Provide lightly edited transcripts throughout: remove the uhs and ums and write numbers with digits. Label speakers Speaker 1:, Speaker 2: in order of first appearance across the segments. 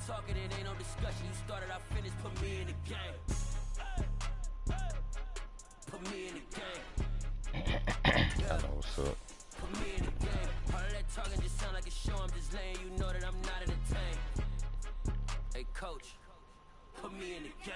Speaker 1: talking, it ain't no discussion. You started, I finished, put me in the game. Put me in the game.
Speaker 2: I know what's up.
Speaker 1: Put me in the game. All of that talking just sound like a show. I'm just laying, you know that I'm not entertained. Hey, coach, put me in the game.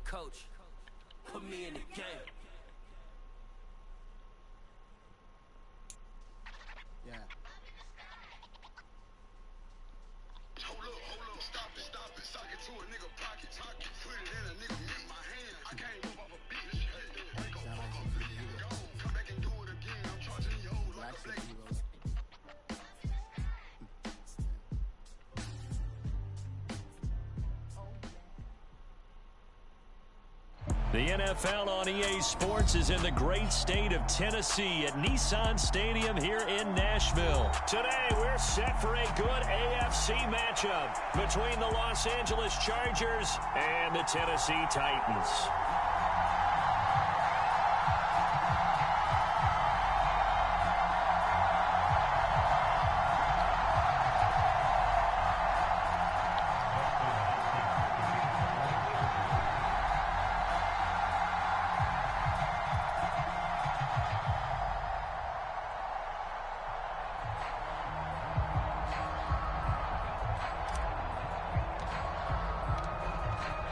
Speaker 1: Coach, put me in the game. Yeah.
Speaker 3: Hold up, stop it, sock it to a nigga pocket, put it in a nigga in my hand. I can't move off a bitch. Hey, break up, fuck up, go. Come back and do it again. I'm charging the old like a black.
Speaker 4: The NFL on EA Sports is in the great state of Tennessee at Nissan Stadium here in Nashville. Today, we're set for a good AFC matchup between the Los Angeles Chargers and the Tennessee Titans.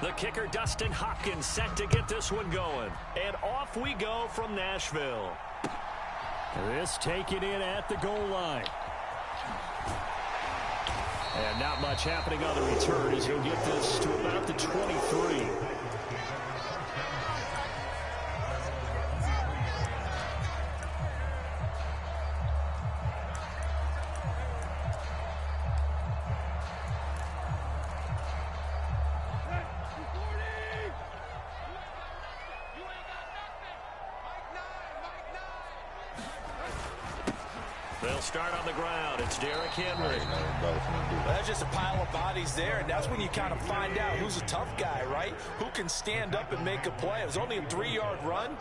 Speaker 4: The kicker, Dustin Hopkins, set to get this one going. And off we go from Nashville. This taken in at the goal line. And not much happening on the return as he'll get this to about the 23. They'll start on the ground. It's Derrick Henry.
Speaker 5: That's just a pile of bodies there, and that's when you kind of find out who's a tough guy, right? Who can stand up and make a play. It was only a 3-yard run,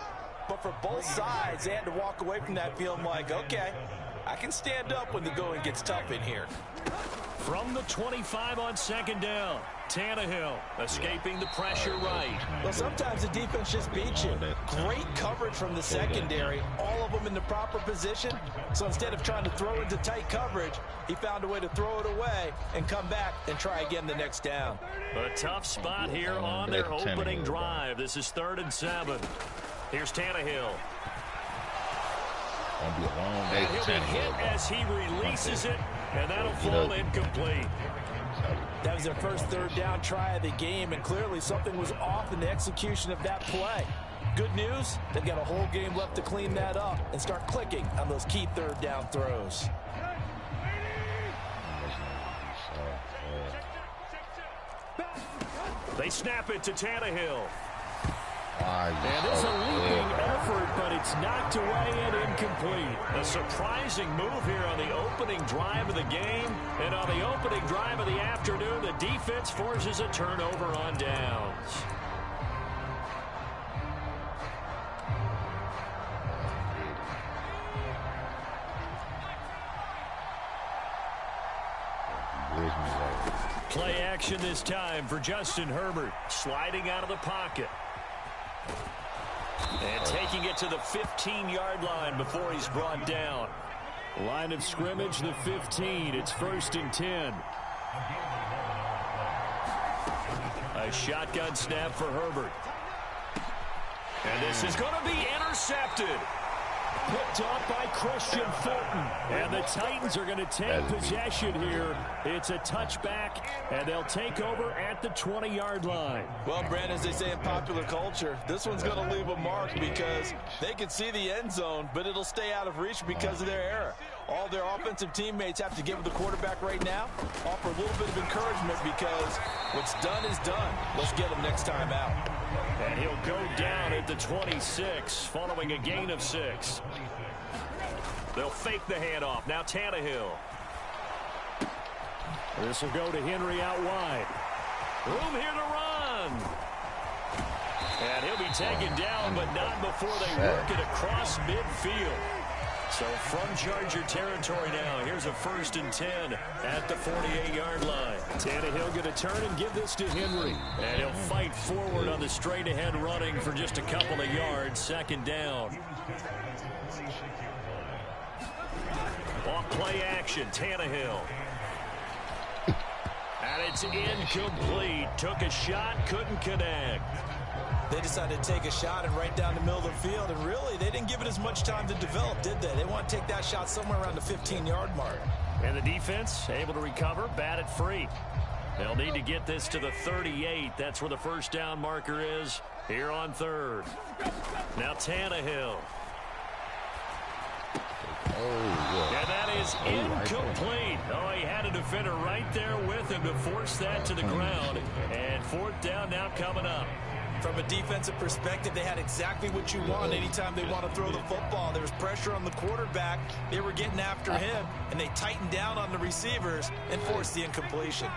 Speaker 5: but for both sides, they had to walk away from that feeling like, okay, I can stand up when the going gets tough in here.
Speaker 4: From the 25 on second down, Tannehill escaping the pressure right.
Speaker 5: Well, sometimes the defense just beats you. Great coverage from the secondary, all of them in the proper position. So instead of trying to throw into tight coverage, he found a way to throw it away and come back and try again the next down.
Speaker 4: A tough spot here on their opening drive. This is 3rd and 7. Here's Tannehill. And he'll be hit as he releases it, and that'll fall incomplete.
Speaker 5: That was their first 3rd down try of the game, and clearly something was off in the execution of that play. Good news, they've got a whole game left to clean that up and start clicking on those key 3rd down throws.
Speaker 4: They snap it to Tannehill.
Speaker 2: And
Speaker 4: it's a leaping effort, but it's knocked away and incomplete. A surprising move here on the opening drive of the game. And on the opening drive of the afternoon, the defense forces a turnover on downs. Play action this time for Justin Herbert, sliding out of the pocket. And taking it to the 15-yard line before he's brought down. Line of scrimmage, the 15. It's 1st and 10. A shotgun snap for Herbert. And this is going to be intercepted. Picked off by Christian Fulton. And the Titans are going to take possession here. It's a touchback, and they'll take over at the 20-yard line.
Speaker 5: Well, Brandon, as they say in popular culture, this one's going to leave a mark because they can see the end zone, but it'll stay out of reach because of their error. All their offensive teammates have to give the quarterback right now, offer a little bit of encouragement because what's done is done. Let's get him next time out.
Speaker 4: And he'll go down at the 26 following a gain of 6. They'll fake the handoff. Now Tannehill. This will go to Henry out wide. Room here to run. And he'll be taken down, but not before they work it across midfield. So from Charger territory now, here's a 1st and 10 at the 48-yard line. Tannehill going to turn and give this to Henry. And he'll fight forward on the straight-ahead running for just a couple of yards. 2nd down. Off play action, Tannehill. And it's incomplete. Took a shot, couldn't connect.
Speaker 5: They decided to take a shot and right down the middle of the field, and really, they didn't give it as much time to develop, did they? They want to take that shot somewhere around the 15-yard mark.
Speaker 4: And the defense able to recover, batted free. They'll need to get this to the 38. That's where the 1st down marker is here on 3rd. Now Tannehill. And that is incomplete. Oh, he had a defender right there with him to force that to the ground. And 4th down now coming up.
Speaker 5: From a defensive perspective, they had exactly what you want anytime they want to throw the football. There was pressure on the quarterback. They were getting after him, and they tightened down on the receivers and forced the incompletion.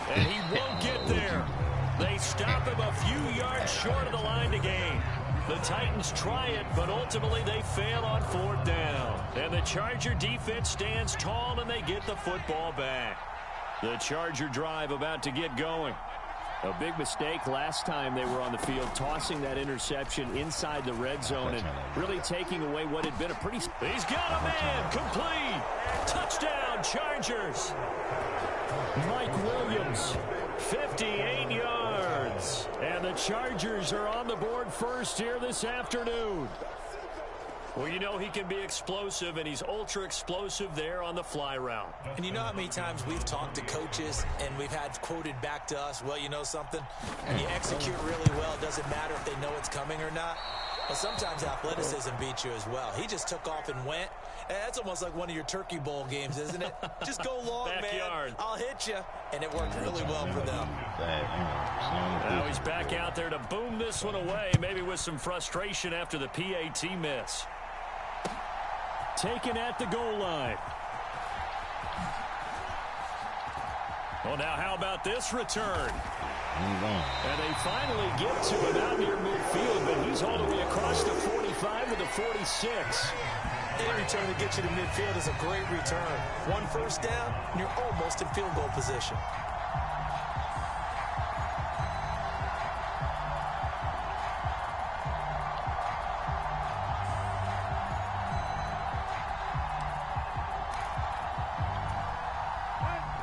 Speaker 4: And he won't get there. They stop him a few yards short of the line to gain. The Titans try it, but ultimately they fail on 4th down. And the Charger defense stands tall, and they get the football back. The Charger drive about to get going. A big mistake last time they were on the field, tossing that interception inside the red zone and really taking away what had been a pretty... He's got a man, complete. Touchdown, Chargers. Mike Williams, 58 yards. And the Chargers are on the board first here this afternoon. Well, you know he can be explosive, and he's ultra explosive there on the fly route.
Speaker 5: And you know how many times we've talked to coaches and we've had quoted back to us, well, you know something? When you execute really well, it doesn't matter if they know it's coming or not. Well, sometimes athleticism beats you as well. He just took off and went. That's almost like one of your Turkey Bowl games, isn't it? Just go long,
Speaker 4: Backyard.
Speaker 5: man. I'll hit you. And it worked really well for them.
Speaker 4: Now he's back out there to boom this one away, maybe with some frustration after the PAT miss. Taken at the goal line. Well, now how about this return? And they finally get to him out near midfield, but he's all the way across the 45 to the 46.
Speaker 5: Any return to get you to midfield is a great return. 1 first down, and you're almost in field goal position.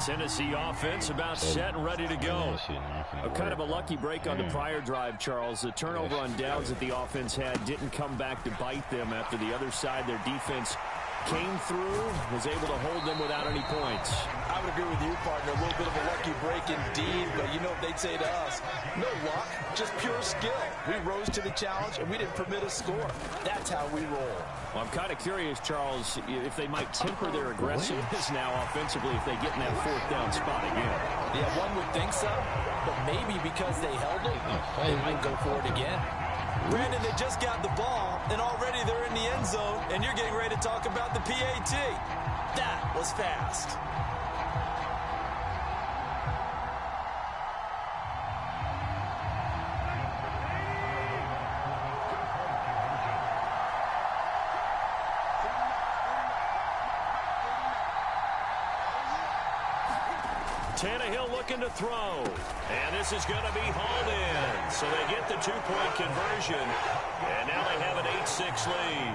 Speaker 4: Tennessee offense about set and ready to go. Kind of a lucky break on the prior drive, Charles. The turnover on downs that the offense had didn't come back to bite them after the other side. Their defense came through, was able to hold them without any points.
Speaker 5: I would agree with you, partner. A little bit of a lucky break indeed, but you know what they'd say to us? No luck, just pure skill. We rose to the challenge, and we didn't permit a score. That's how we roll.
Speaker 4: Well, I'm kind of curious, Charles, if they might temper their aggressiveness now offensively if they get in that 4th down spot again.
Speaker 5: Yeah, one would think so, but maybe because they held it, they might go for it again. Brandon, they just got the ball, and already they're in the end zone, and you're getting ready to talk about the PAT. That was fast.
Speaker 4: Tannehill looking to throw. And this is going to be hauled in. So they get the 2-point conversion. And now they have an 8-6 lead.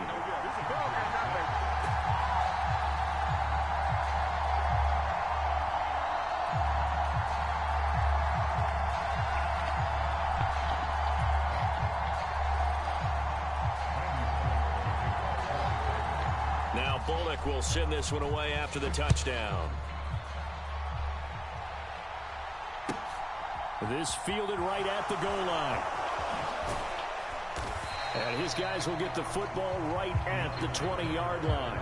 Speaker 4: Now Bullock will send this one away after the touchdown. This fielded right at the goal line. And his guys will get the football right at the 20-yard line.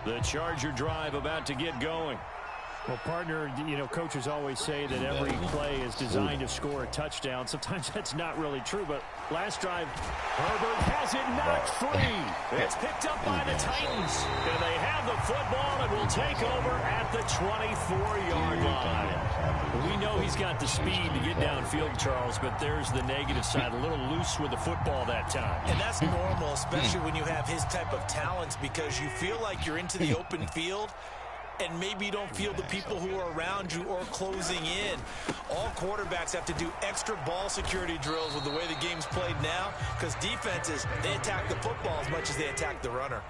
Speaker 4: The Charger drive about to get going. Well, partner, you know, coaches always say that every play is designed to score a touchdown. Sometimes that's not really true, but last drive, Herbert has it knocked free. It's picked up by the Titans, and they have the football and will take over at the 24-yard line. We know he's got the speed to get downfield, Charles, but there's the negative side, a little loose with the football that time.
Speaker 5: And that's normal, especially when you have his type of talents, because you feel like you're into the open field, and maybe you don't feel the people who are around you or closing in. All quarterbacks have to do extra ball security drills with the way the game's played now, because defenses, they attack the football as much as they attack the runner.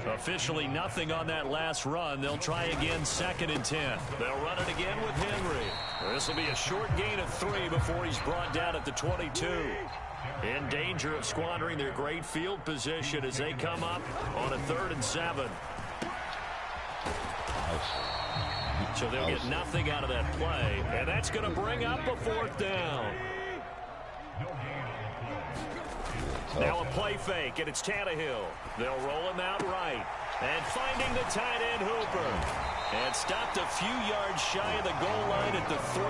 Speaker 4: Officially nothing on that last run. They'll try again 2nd and 10. They'll run it again with Henry. This will be a short gain of 3 before he's brought down at the 22. In danger of squandering their great field position as they come up on a 3rd and 7. So they'll get nothing out of that play, and that's going to bring up a 4th down. Now a play fake, and it's Tannehill. They'll roll him out right. And finding the tight end Hooper. And stopped a few yards shy of the goal line at the 3.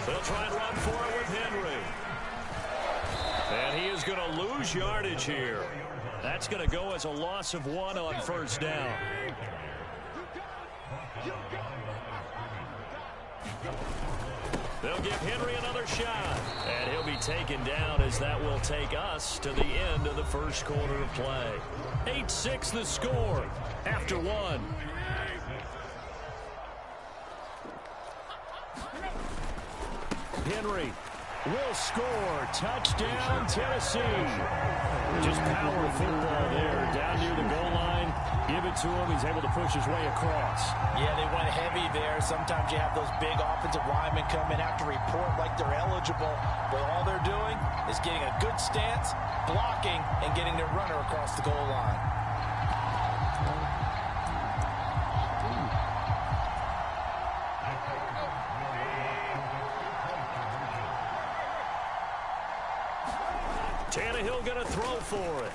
Speaker 4: They'll try and run for it with Henry. And he is going to lose yardage here. That's going to go as a loss of 1 on 1st down. They'll give Henry another shot. And he'll be taken down as that will take us to the end of the 1st quarter of play. 8-6 the score after 1. Henry will score. Touchdown, Tennessee. Just power football there down near the goal line. Give it to him. He's able to push his way across.
Speaker 5: Yeah, they went heavy there. Sometimes you have those big offensive linemen come in, have to report like they're eligible, but all they're doing is getting a good stance, blocking, and getting their runner across the goal line.
Speaker 4: Tannehill going to throw for it.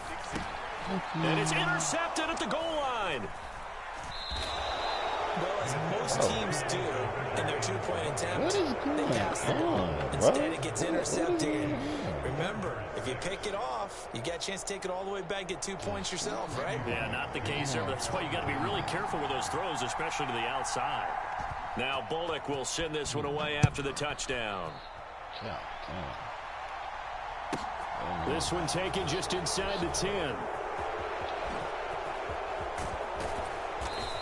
Speaker 4: And it's intercepted at the goal line.
Speaker 5: Well, as most teams do in their 2-point attempt, they pass the ball. Instead, it gets intercepted. Remember, if you pick it off, you got a chance to take it all the way back, get 2 points yourself, right?
Speaker 4: Yeah, not the case there, but that's why you got to be really careful with those throws, especially to the outside. Now Bullock will send this one away after the touchdown. This one taken just inside the 10.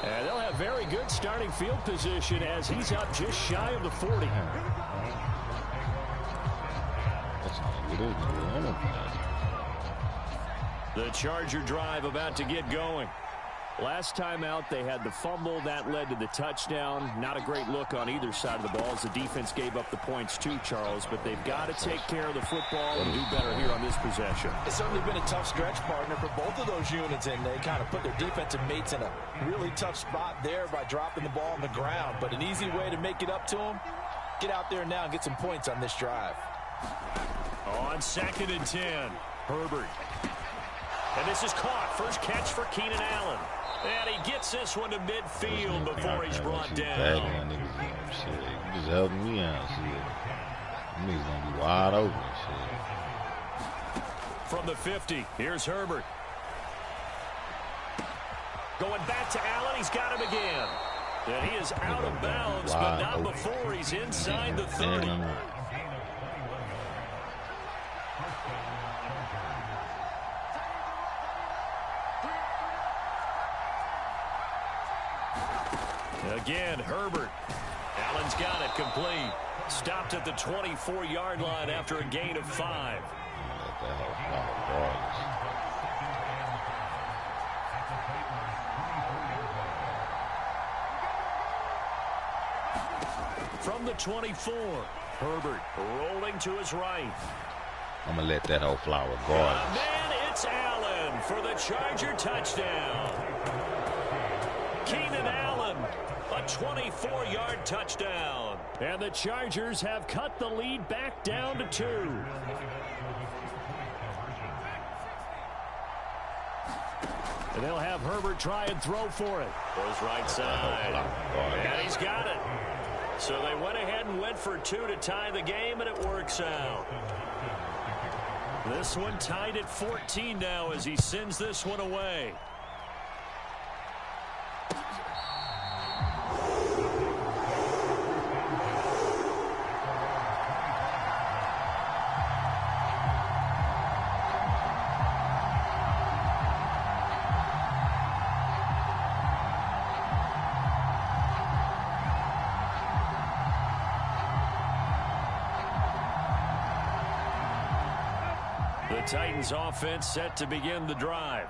Speaker 4: And they'll have very good starting field position as he's up just shy of the 40. The Charger drive about to get going. Last time out, they had the fumble. That led to the touchdown. Not a great look on either side of the ball as the defense gave up the points too, Charles. But they've got to take care of the football and do better here on this possession.
Speaker 5: It's certainly been a tough stretch, partner, for both of those units, and they kind of put their defensive mates in a really tough spot there by dropping the ball on the ground. But an easy way to make it up to them, get out there now and get some points on this drive.
Speaker 4: On 2nd and 10, Herbert. And this is caught. First catch for Keenan Allen. And he gets this one to midfield before he's brought down.
Speaker 2: You just helping me out. Niggas gonna be wide open. Shit.
Speaker 4: From the 50, here's Herbert. Going back to Allen. He's got him again. And he is out of bounds, but not before he's inside the 30. Again, Herbert. Allen's got it complete. Stopped at the 24-yard line after a gain of 5. From the 24, Herbert rolling to his right.
Speaker 2: I'm going to let that whole fly regardless.
Speaker 4: And then it's Allen for the Charger touchdown. Keenan Allen, a 24-yard touchdown. And the Chargers have cut the lead back down to 2. And they'll have Herbert try and throw for it. Goes right side. And he's got it. So they went ahead and went for 2 to tie the game, and it works out. This one tied at 14 now as he sends this one away. Titans offense set to begin the drive.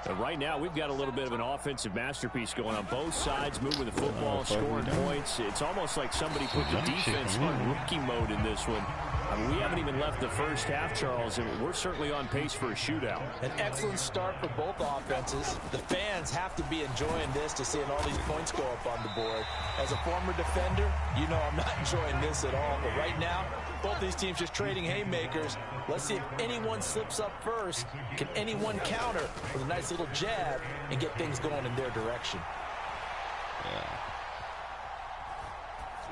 Speaker 4: But right now, we've got a little bit of an offensive masterpiece going on both sides, moving the football, scoring points. It's almost like somebody put the defense on rookie mode in this one. I mean, we haven't even left the first half, Charles, and we're certainly on pace for a shootout.
Speaker 5: An excellent start for both offenses. The fans have to be enjoying this to seeing all these points go up on the board. As a former defender, you know I'm not enjoying this at all. But right now, both these teams just trading haymakers. Let's see if anyone slips up first. Can anyone counter with a nice little jab and get things going in their direction?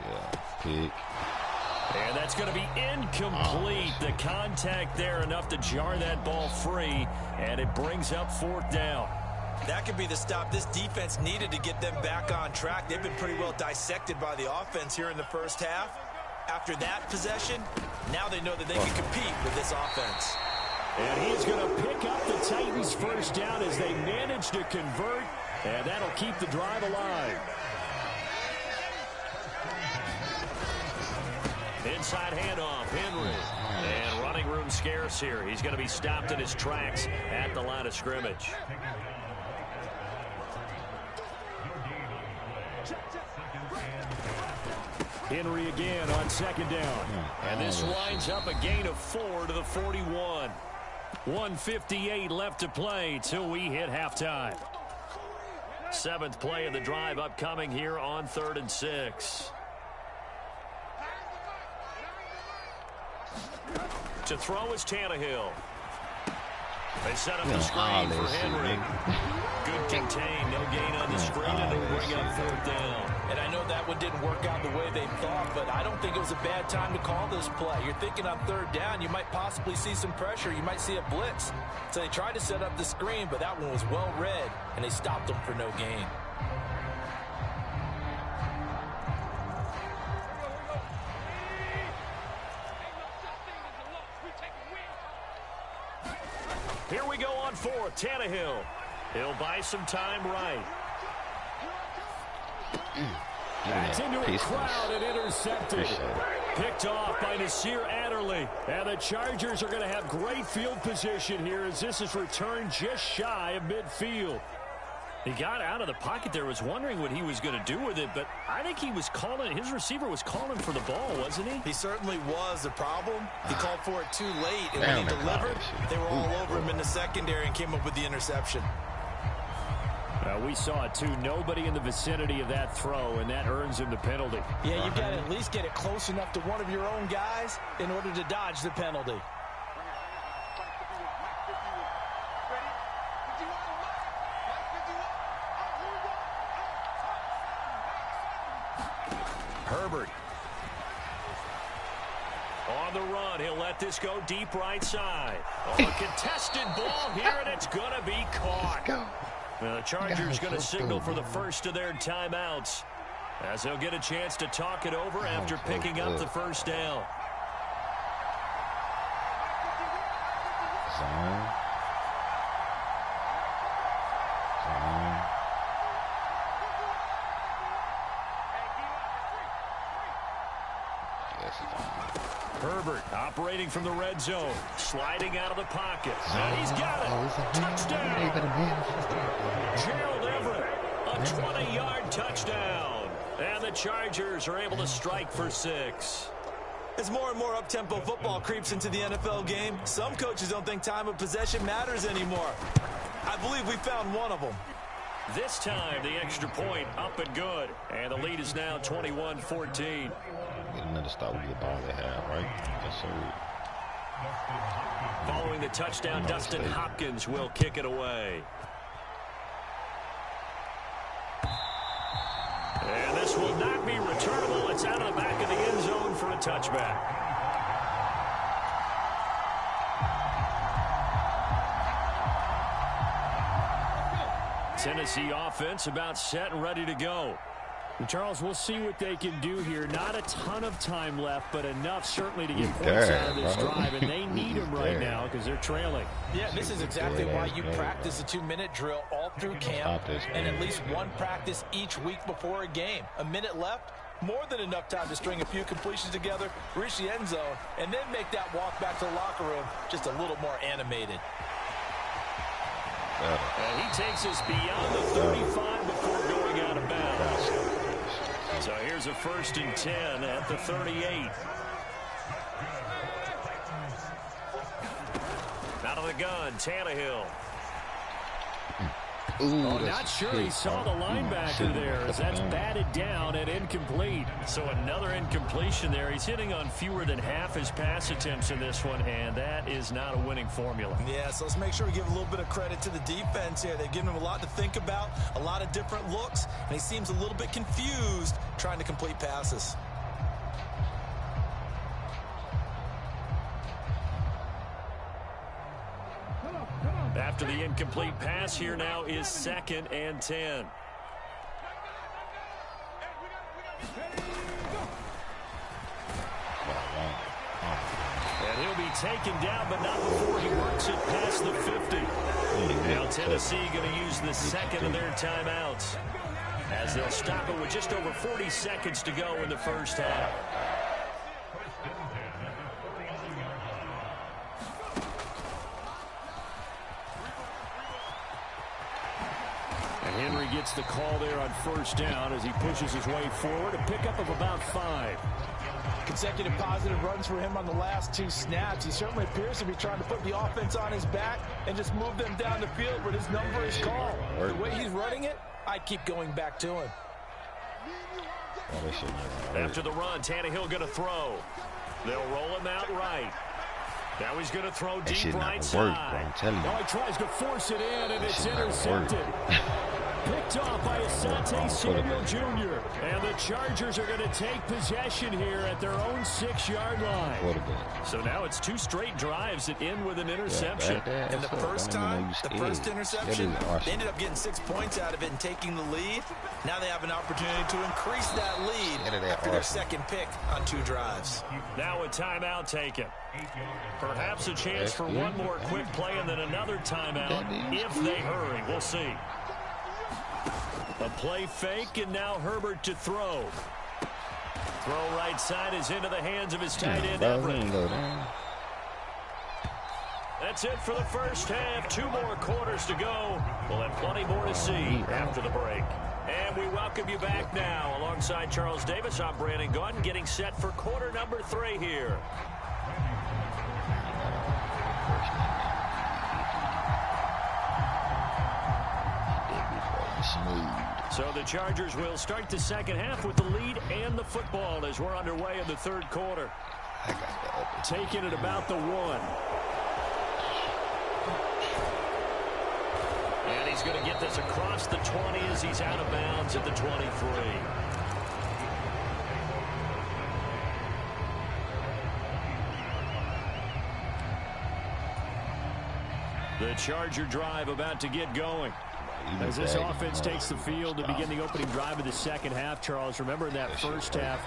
Speaker 2: Yeah, pick.
Speaker 4: And that's going to be incomplete. The contact there enough to jar that ball free, and it brings up 4th down.
Speaker 5: That could be the stop this defense needed to get them back on track. They've been pretty well dissected by the offense here in the first half. After that possession, now they know that they can compete with this offense.
Speaker 4: And he's going to pick up the Titans' first down as they manage to convert, and that'll keep the drive alive. Inside handoff, Henry. And running room scarce here. He's going to be stopped in his tracks at the line of scrimmage. Henry again on 2nd down. And this winds up a gain of 4 to the 41. 1:58 left to play till we hit halftime. 7th play of the drive upcoming here on 3rd and 6. To throw is Tannehill. They set up the screen for Henry. Good contain, no gain on the screen, and it'll bring up 4th down.
Speaker 5: And I know that one didn't work out the way they thought, but I don't think it was a bad time to call this play. You're thinking on 3rd down, you might possibly see some pressure. You might see a blitz. So they tried to set up the screen, but that one was well read, and they stopped them for no gain.
Speaker 4: Here we go on 4th. Tannehill. He'll buy some time right. That's into a crowd and intercepted. Picked off by Nasir Adderley. And the Chargers are going to have great field position here as this is returned just shy of midfield. He got out of the pocket there, was wondering what he was going to do with it, but I think he was calling, his receiver was calling for the ball, wasn't he?
Speaker 5: He certainly was. The problem, he called for it too late, and when he delivered, they were all over him in the secondary and came up with the interception.
Speaker 4: We saw it too. Nobody in the vicinity of that throw, and that earns him the penalty.
Speaker 5: Yeah, you've got to at least get it close enough to one of your own guys in order to dodge the penalty.
Speaker 4: Herbert. On the run, he'll let this go deep right side. A contested ball here, and it's going to be caught. The Chargers going to signal for the first of their timeouts, as they'll get a chance to talk it over after picking up the first down.
Speaker 2: Zone.
Speaker 4: Herbert operating from the red zone, sliding out of the pocket. And he's got it. Touchdown. Gerald Everett, a 20-yard touchdown. And the Chargers are able to strike for 6.
Speaker 5: As more and more up-tempo football creeps into the NFL game, some coaches don't think time of possession matters anymore. I believe we found one of them.
Speaker 4: This time, the extra point up and good. And the lead is now 21-14.
Speaker 2: Get another stop with the ball they have, right? Yes, sir.
Speaker 4: Following the touchdown, Dustin Hopkins will kick it away. And this will not be returnable. It's out of the back of the end zone for a touchback. Tennessee offense about set and ready to go.
Speaker 6: And Charles, we'll see what they can do here. Not a ton of time left, but enough certainly to get points out of this drive, and they need them right now because they're trailing.
Speaker 5: Yeah, this is exactly why you practice a 2-minute drill all through camp and at least one practice each week before a game. A minute left, more than enough time to string a few completions together, reach the end zone, and then make that walk back to the locker room just a little more animated.
Speaker 4: And he takes us beyond the 35 before going out of bounds. So here's a 1st and 10 at the 38. Out of the gun, Tannehill.
Speaker 6: Not sure he saw the linebacker there as that's batted down and incomplete.
Speaker 4: So another incompletion there. He's hitting on fewer than half his pass attempts in this one, and that is not a winning formula.
Speaker 5: Yeah, so let's make sure we give a little bit of credit to the defense here. They've given him a lot to think about, a lot of different looks, and he seems a little bit confused trying to complete passes.
Speaker 4: After the incomplete pass, here now is 2nd and 10. And he'll be taken down, but not before he works it past the 50. Now Tennessee going to use the 2nd of their timeouts, as they'll stop it with just over 40 seconds to go in the first half.
Speaker 6: Henry gets the call there on 1st down as he pushes his way forward. A pickup of about 5.
Speaker 5: Consecutive positive runs for him on the last 2 snaps. He certainly appears to be trying to put the offense on his back and just move them down the field where his number is called. The way he's running it, I'd keep going back to him.
Speaker 4: After the run, Tannehill going to throw. They'll roll him out right. Now he's going to throw deep right side.
Speaker 2: I'm telling you.
Speaker 6: Now he tries to force it in, and it's intercepted. Picked off by Asante Samuel Jr. And the Chargers are going to take possession here at their own 6-yard line.
Speaker 4: So now it's 2 straight drives that end with an interception.
Speaker 5: And the first time, the first interception, they ended up getting 6 points out of it and taking the lead. Now they have an opportunity to increase that lead after their 2nd pick on 2 drives.
Speaker 4: Now a timeout taken. Perhaps a chance for one more quick play and then another timeout if they hurry. We'll see. A play fake, and now Herbert to throw. Throw right side is into the hands of his tight end, Everett. That's it for the first half. 2 more quarters to go. We'll have plenty more to see after the break. And we welcome you back now. Alongside Charles Davis, I'm Brandon Gordon, getting set for quarter number 3 here. So the Chargers will start the second half with the lead and the football as we're underway in the 3rd quarter. Taking it about the 1. And he's going to get this across the 20 as he's out of bounds at the 23. The Charger drive about to get going.
Speaker 6: As this offense takes the field to begin the opening drive of the second half, Charles, remember in that first half,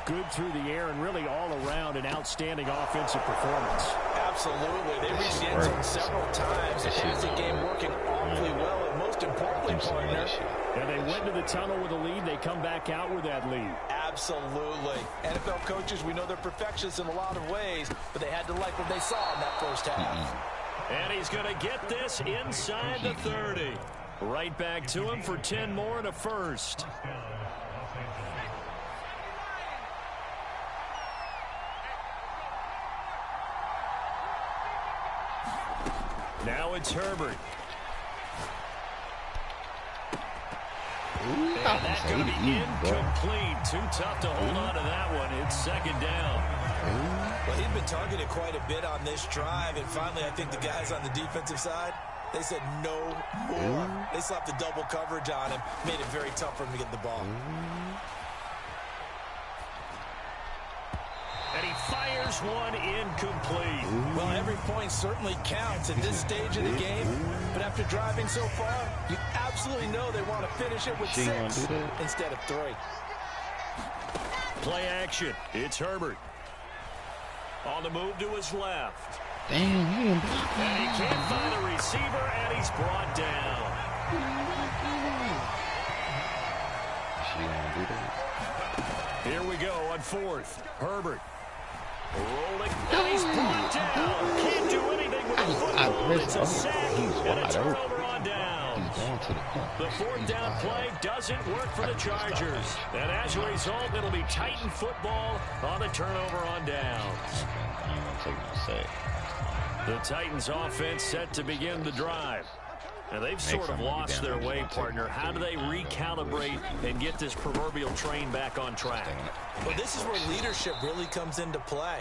Speaker 6: good through the air and really all around an outstanding offensive performance.
Speaker 5: Absolutely. They reached the end zone several times. It has the game working awfully well, and most importantly, partner.
Speaker 6: And they went to the tunnel with a lead. They come back out with that lead.
Speaker 5: Absolutely. NFL coaches, we know they're perfectionists in a lot of ways, but they had to like what they saw in that first half.
Speaker 4: And he's going to get this inside the 30. Right back to him for 10 more and a first. Now it's Herbert. And that's going to be incomplete. Too tough to hold on to that one. It's second down.
Speaker 5: Well, he'd been targeted quite a bit on this drive, and finally I think the guys on the defensive side, they said no more. They slapped the double coverage on him, made it very tough for him to get the ball.
Speaker 4: And he fires one incomplete.
Speaker 5: Well, every point certainly counts at this stage of the game, but after driving so far, you absolutely know they want to finish it with 6 instead of 3.
Speaker 4: Play action. It's Herbert. On the move to his left.
Speaker 2: Damn, he didn't
Speaker 4: And
Speaker 2: block
Speaker 4: he can't find a receiver, and he's brought down.
Speaker 2: She gonna do that?
Speaker 4: Here we go on fourth. Herbert. Rolling. And he's brought down. Can't do anything with the football. It's a sack and a turnover on downs. The fourth down play doesn't work for the Chargers. And as a result, it'll be Titan football on the turnover on downs. The Titans offense set to begin the drive. And they've sort of lost their way, partner. How do they recalibrate and get this proverbial train back on track?
Speaker 5: Well, this is where leadership really comes into play.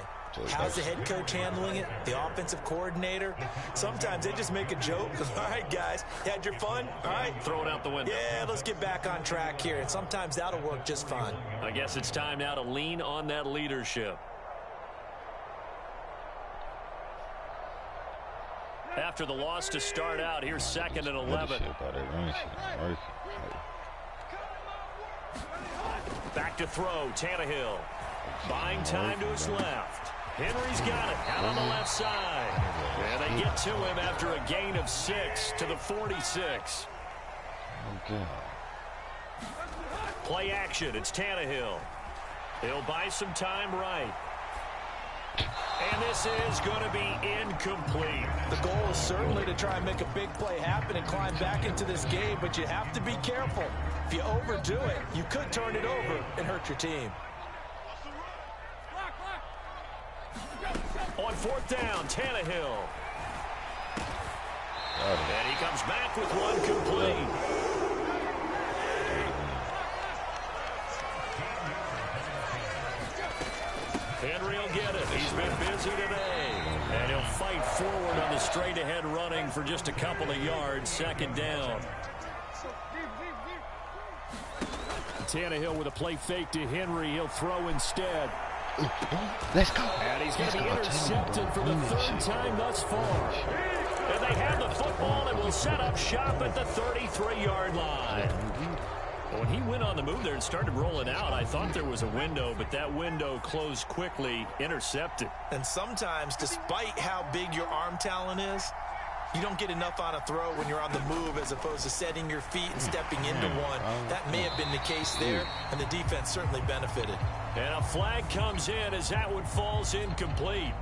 Speaker 5: How's the head coach handling it? The offensive coordinator? Sometimes they just make a joke. All right, guys, you had your fun? All right.
Speaker 4: Throw it out the window.
Speaker 5: Yeah, let's get back on track here. And sometimes that'll work just fine.
Speaker 4: I guess it's time now to lean on that leadership. After the loss to start out, here's 2nd and 11. Back to throw, Tannehill. Buying time to his left. Henry's got it out on the left side. And they get to him after a gain of 6 to the 46. Play action, it's Tannehill. He'll buy some time right. And this is going to be incomplete.
Speaker 5: The goal is certainly to try and make a big play happen and climb back into this game, but you have to be careful. If you overdo it, you could turn it over and hurt your team.
Speaker 4: On 4th down, Tannehill. And he comes back with one complete. Henry will get it. He's been busy today. And he'll fight forward on the straight-ahead running for just a couple of yards. 2nd down.
Speaker 6: Tannehill with a play fake to Henry. He'll throw instead.
Speaker 2: Let's go.
Speaker 6: And he's going to be intercepted for the 3rd time thus far.
Speaker 4: And they have the football and will set up shop at the 33-yard line. When he went on the move there and started rolling out, I thought there was a window, but that window closed quickly, intercepted.
Speaker 5: And sometimes, despite how big your arm talent is, you don't get enough on a throw when you're on the move as opposed to setting your feet and stepping into one. That may have been the case there, and the defense certainly benefited.
Speaker 4: And a flag comes in as that one falls incomplete.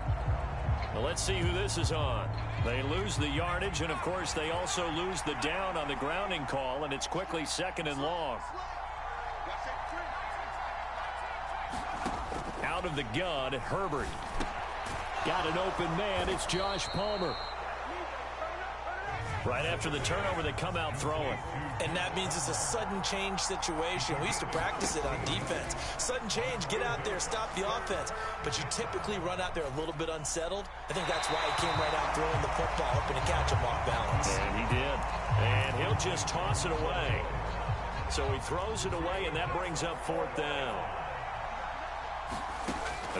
Speaker 4: Well, let's see who this is on. They lose the yardage, and, of course, they also lose the down on the grounding call, and it's quickly 2nd and long. Out of the gun, Herbert.
Speaker 6: Got an open man. It's Josh Palmer.
Speaker 4: Right after the turnover, they come out throwing.
Speaker 5: And that means it's a sudden change situation. We used to practice it on defense. Sudden change, get out there, stop the offense. But you typically run out there a little bit unsettled. I think that's why he came right out throwing the football, hoping to catch him off balance.
Speaker 4: And he did. And he'll just toss it away. So he throws it away, and that brings up 4th down.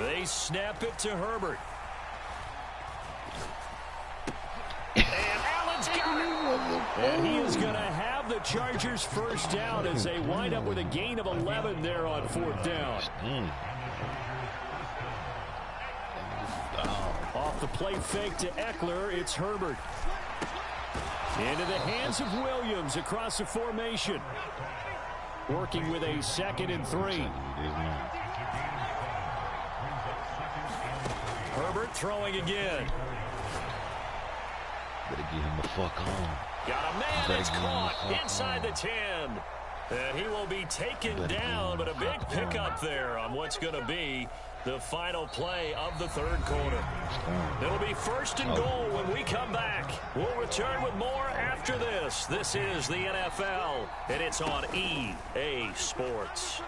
Speaker 4: They snap it to Herbert. And Allen's got it.
Speaker 6: And he is going to have the Chargers first down as they wind up with a gain of 11 there on 4th down. Off the play fake to Eckler, it's Herbert. Into the hands of Williams across the formation. Working with a 2nd and 3. Herbert throwing again.
Speaker 2: Better get him the fuck on.
Speaker 6: Got a man that's caught inside the 10. And he will be taken down, but a big pickup there on what's going to be the final play of the 3rd quarter. It'll be 1st and goal when we come back. We'll return with more after this. This is the NFL, and it's on EA Sports.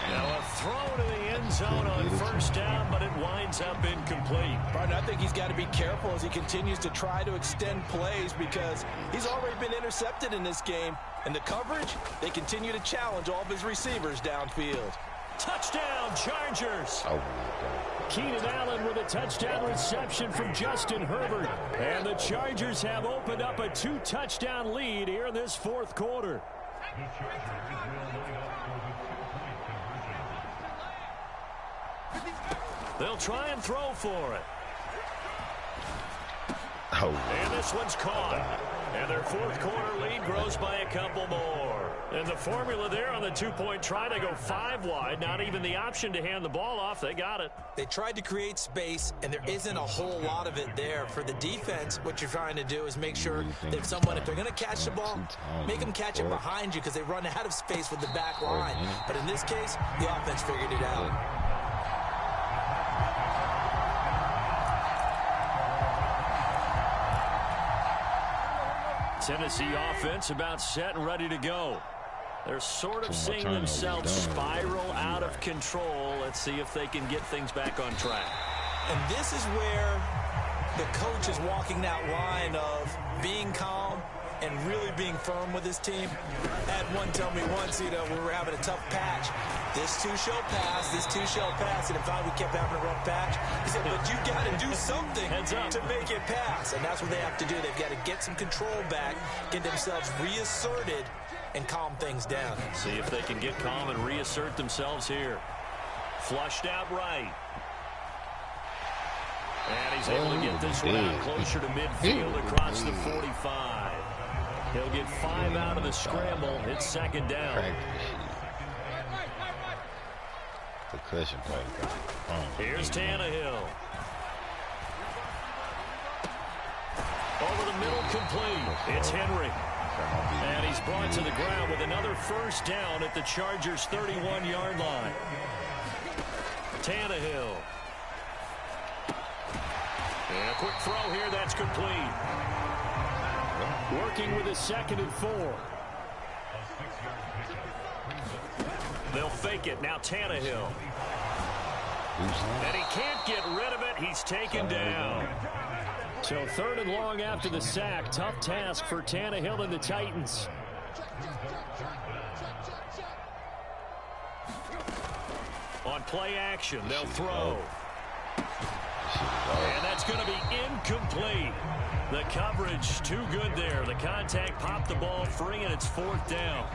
Speaker 6: Now a throw to the end zone on 1st down, but it winds up incomplete.
Speaker 5: Right, I think he's got to be careful as he continues to try to extend plays because he's already been intercepted in this game. And the coverage, they continue to challenge all of his receivers downfield.
Speaker 6: Touchdown, Chargers.
Speaker 2: Oh, my God.
Speaker 6: Keenan Allen with a touchdown reception from Justin Herbert. And the Chargers have opened up a 2-touchdown lead here in this 4th quarter. They'll try and throw for it.
Speaker 2: Oh.
Speaker 6: And this one's caught. And their 4th quarter lead grows by a couple more. And the formula there on the 2-point try to go 5 wide. Not even the option to hand the ball off. They got it.
Speaker 5: They tried to create space, and there isn't a whole lot of it there. For the defense, what you're trying to do is make sure that if they're going to catch the ball, make them catch it behind you because they run out of space with the back line. But in this case, the offense figured it out.
Speaker 6: Tennessee offense about set and ready to go. They're sort of seeing themselves spiral out of control. Let's see if they can get things back on track.
Speaker 5: And this is where the coach is walking that line of being calm and really being firm with his team. I had one tell me once, we were having a tough patch. This two shall pass, this two shall pass. And if we kept having a rough patch, he said, but you got to do something to make it pass. And that's what they have to do. They've got to get some control back, get themselves reasserted, and calm things down.
Speaker 6: See if they can get calm and reassert themselves here. Flushed out right. And he's able to get this route closer to midfield across the 45. He'll get 5 out of the scramble. It's 2nd down.
Speaker 2: The cushion play.
Speaker 6: Here's Tannehill. Over the middle, complete. It's Henry. And he's brought to the ground with another 1st down at the Chargers' 31-yard line. Tannehill. And a quick throw here, that's complete. Working with a 2nd and 4. They'll fake it. Now Tannehill. And he can't get rid of it. He's taken down. So 3rd and long after the sack. Tough task for Tannehill and the Titans. On play action, they'll throw. And that's going to be incomplete. The coverage too good there. The contact popped the ball free, and it's 4th down.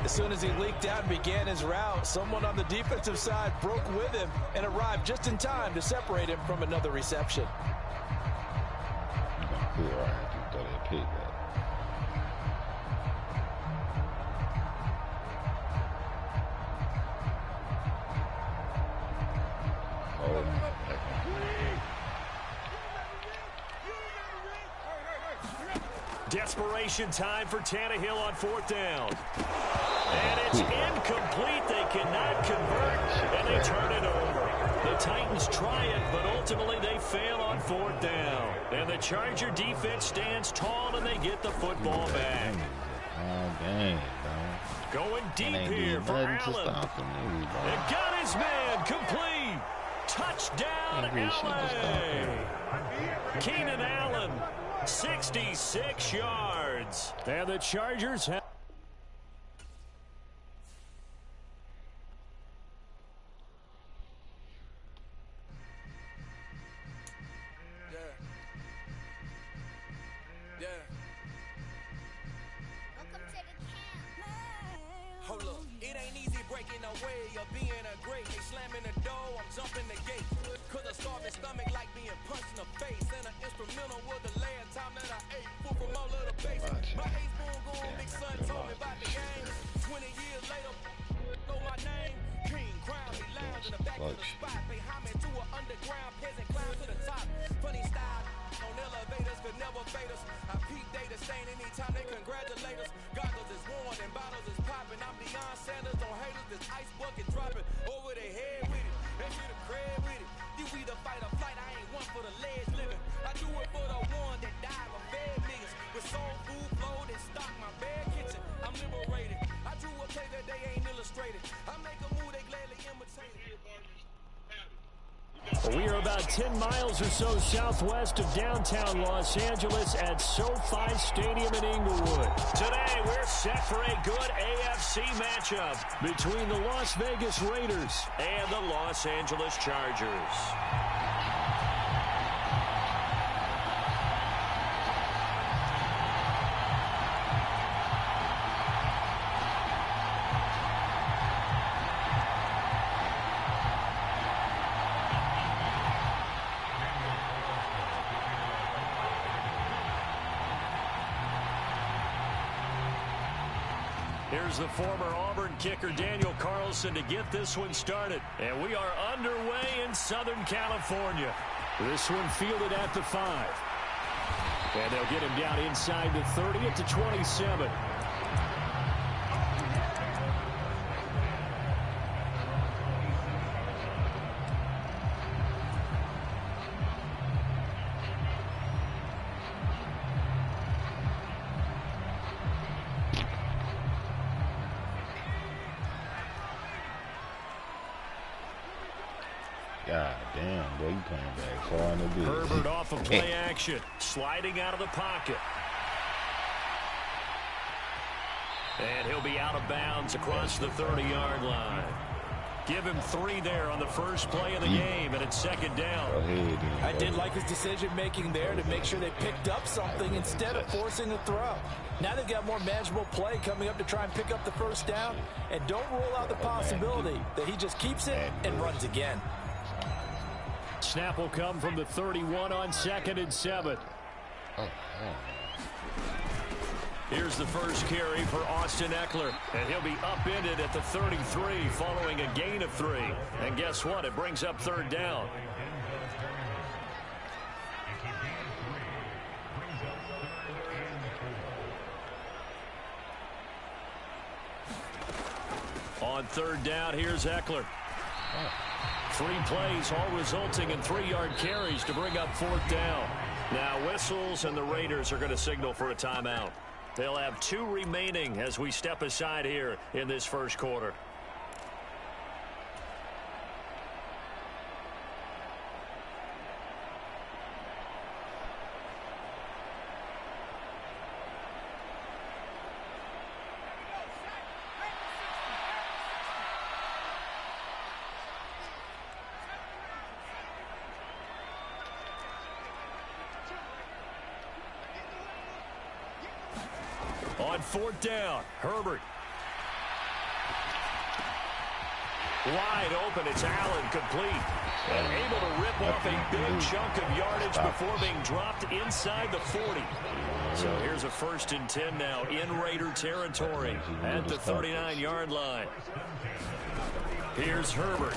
Speaker 5: As soon as he leaked out and began his route, someone on the defensive side broke with him and arrived just in time to separate him from another reception.
Speaker 6: Desperation time for Tannehill on 4th down. And it's incomplete. They cannot convert, and they turn it over. The Titans try it, but ultimately they fail on 4th down. And the Charger defense stands tall, and they get the football back. Going deep here for Allen. And got his man complete. Touchdown, LA. Keenan Allen. 66 yards. And the Chargers have...
Speaker 3: Yeah.
Speaker 1: man are great. They slamming the door, I'm jumping the gate. Cause a starving stomach like being punched in the face. And an instrumental was the last time that I ate food from all of the base. My ace spoon going, big son told me about the game. 20 years later, know my name. King, crown me, lounge in the back of the spot. Pay homage to an underground peasant, climb to the top. Funny style, on elevators could never fade us. I peep data stain anytime they congratulate us. Goggles is worn and bottles is popping. I'm Deion Sanders on haters, this ice bucket dropping over their head with it. They get a crab with it. You either fight or flight, I ain't one for the ledge living. I do it for the one that died of fed niggas. With soul food flowed and stock my bad kitchen. I'm liberated. I drew a play that they ain't illustrated. I make a move they gladly imitate it.
Speaker 6: We are about 10 miles or so southwest of downtown Los Angeles at SoFi Stadium in Inglewood.
Speaker 4: Today, we're set for a good AFC matchup
Speaker 6: between the Las Vegas Raiders
Speaker 4: and the Los Angeles Chargers. Here's the former Auburn kicker Daniel Carlson to get this one started. And we are underway in Southern California.
Speaker 6: This one fielded at the 5. And they'll get him down inside the 30 at the 27.
Speaker 2: God damn, boy, you coming back far in the business.
Speaker 4: Herbert off of play action, sliding out of the pocket. And he'll be out of bounds across the 30-yard line. Give him 3 there on the first play of the game, and it's second down.
Speaker 5: I did like his decision-making there to make sure they picked up something instead of forcing the throw. Now they've got more manageable play coming up to try and pick up the first down, and don't rule out the possibility that he just keeps it and runs again.
Speaker 6: Snap will come from the 31 on 2nd and 7.
Speaker 4: Here's the first carry for Austin Eckler, and he'll be upended at the 33 following a gain of 3. And guess what? It brings up third down. On third down, here's Eckler. 3 plays, all resulting in 3-yard carries to bring up fourth down. Now whistles, and the Raiders are going to signal for a timeout. They'll have 2 remaining as we step aside here in this first quarter. On fourth down, Herbert. Wide open, it's Allen, complete. And able to rip off a big chunk of yardage before being dropped inside the 40. So here's a 1st and 10 now in Raider territory at the 39-yard line. Here's Herbert.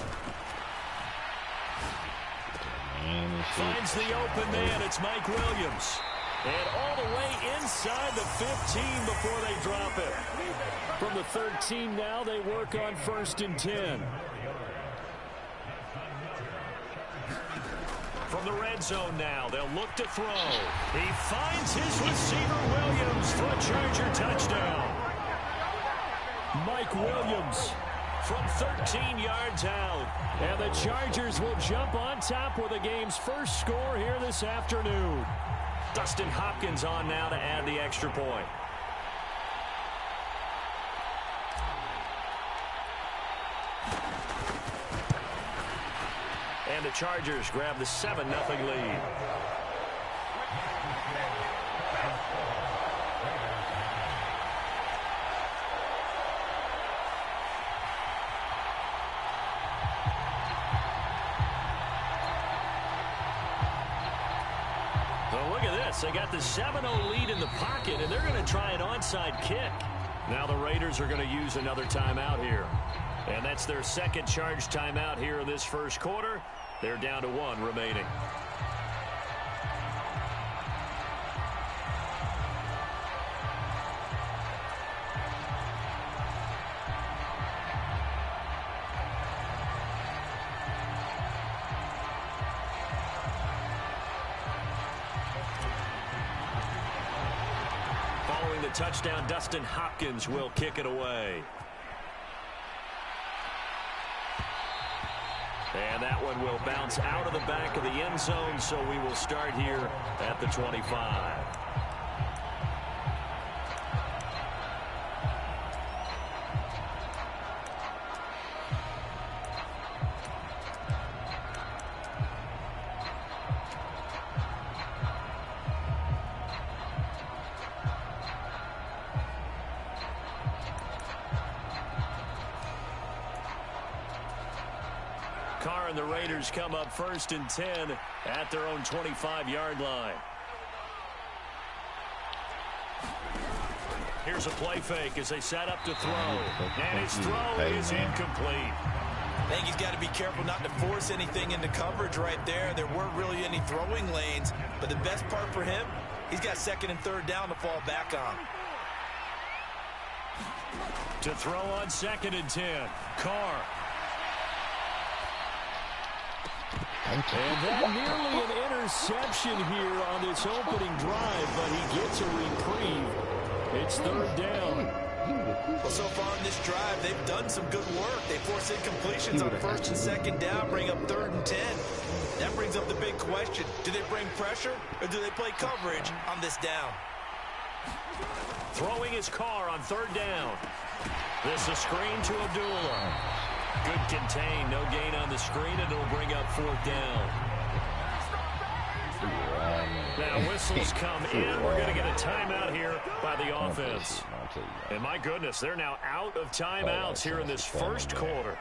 Speaker 4: Finds the open man, it's Mike Williams. And all the way inside the 15 before they drop it.
Speaker 6: From the 13 now, they work on 1st and 10.
Speaker 4: From the red zone now, they'll look to throw. He finds his receiver, Williams, for a Charger touchdown.
Speaker 6: Mike Williams
Speaker 4: from 13 yards out.
Speaker 6: And the Chargers will jump on top with the game's first score here this afternoon.
Speaker 4: Dustin Hopkins on now to add the extra point. And the Chargers grab the 7-0 lead. Yes, they got the 7-0 lead in the pocket, and they're going to try an onside kick. Now the Raiders are going to use another timeout here. And that's their second charge timeout here in this first quarter. They're down to 1 remaining. Following the touchdown, Dustin Hopkins will kick it away. And that one will bounce out of the back of the end zone, so we will start here at the 25. And the Raiders come up 1st and 10 at their own 25-yard line. Here's a play fake as they set up to throw. And his throw is incomplete.
Speaker 5: I think he's got to be careful not to force anything into coverage right there. There weren't really any throwing lanes. But the best part for him, he's got 2nd and 3rd down to fall back on.
Speaker 4: To throw on 2nd and 10. Carr. And that nearly an interception here on this opening drive, but he gets a reprieve. It's 3rd down.
Speaker 5: Well, so far in this drive, they've done some good work. They force incompletions on 1st and 2nd down, bring up 3rd and 10. That brings up the big question. Do they bring pressure, or do they play coverage on this down?
Speaker 4: Throwing his Carr on 3rd down. This is a screen to Abdullah. Good contain, no gain on the screen, and it'll bring up 4th down. Now whistles come in. We're going to get a timeout here by the offense. And my goodness, they're now out of timeouts here in this first quarter.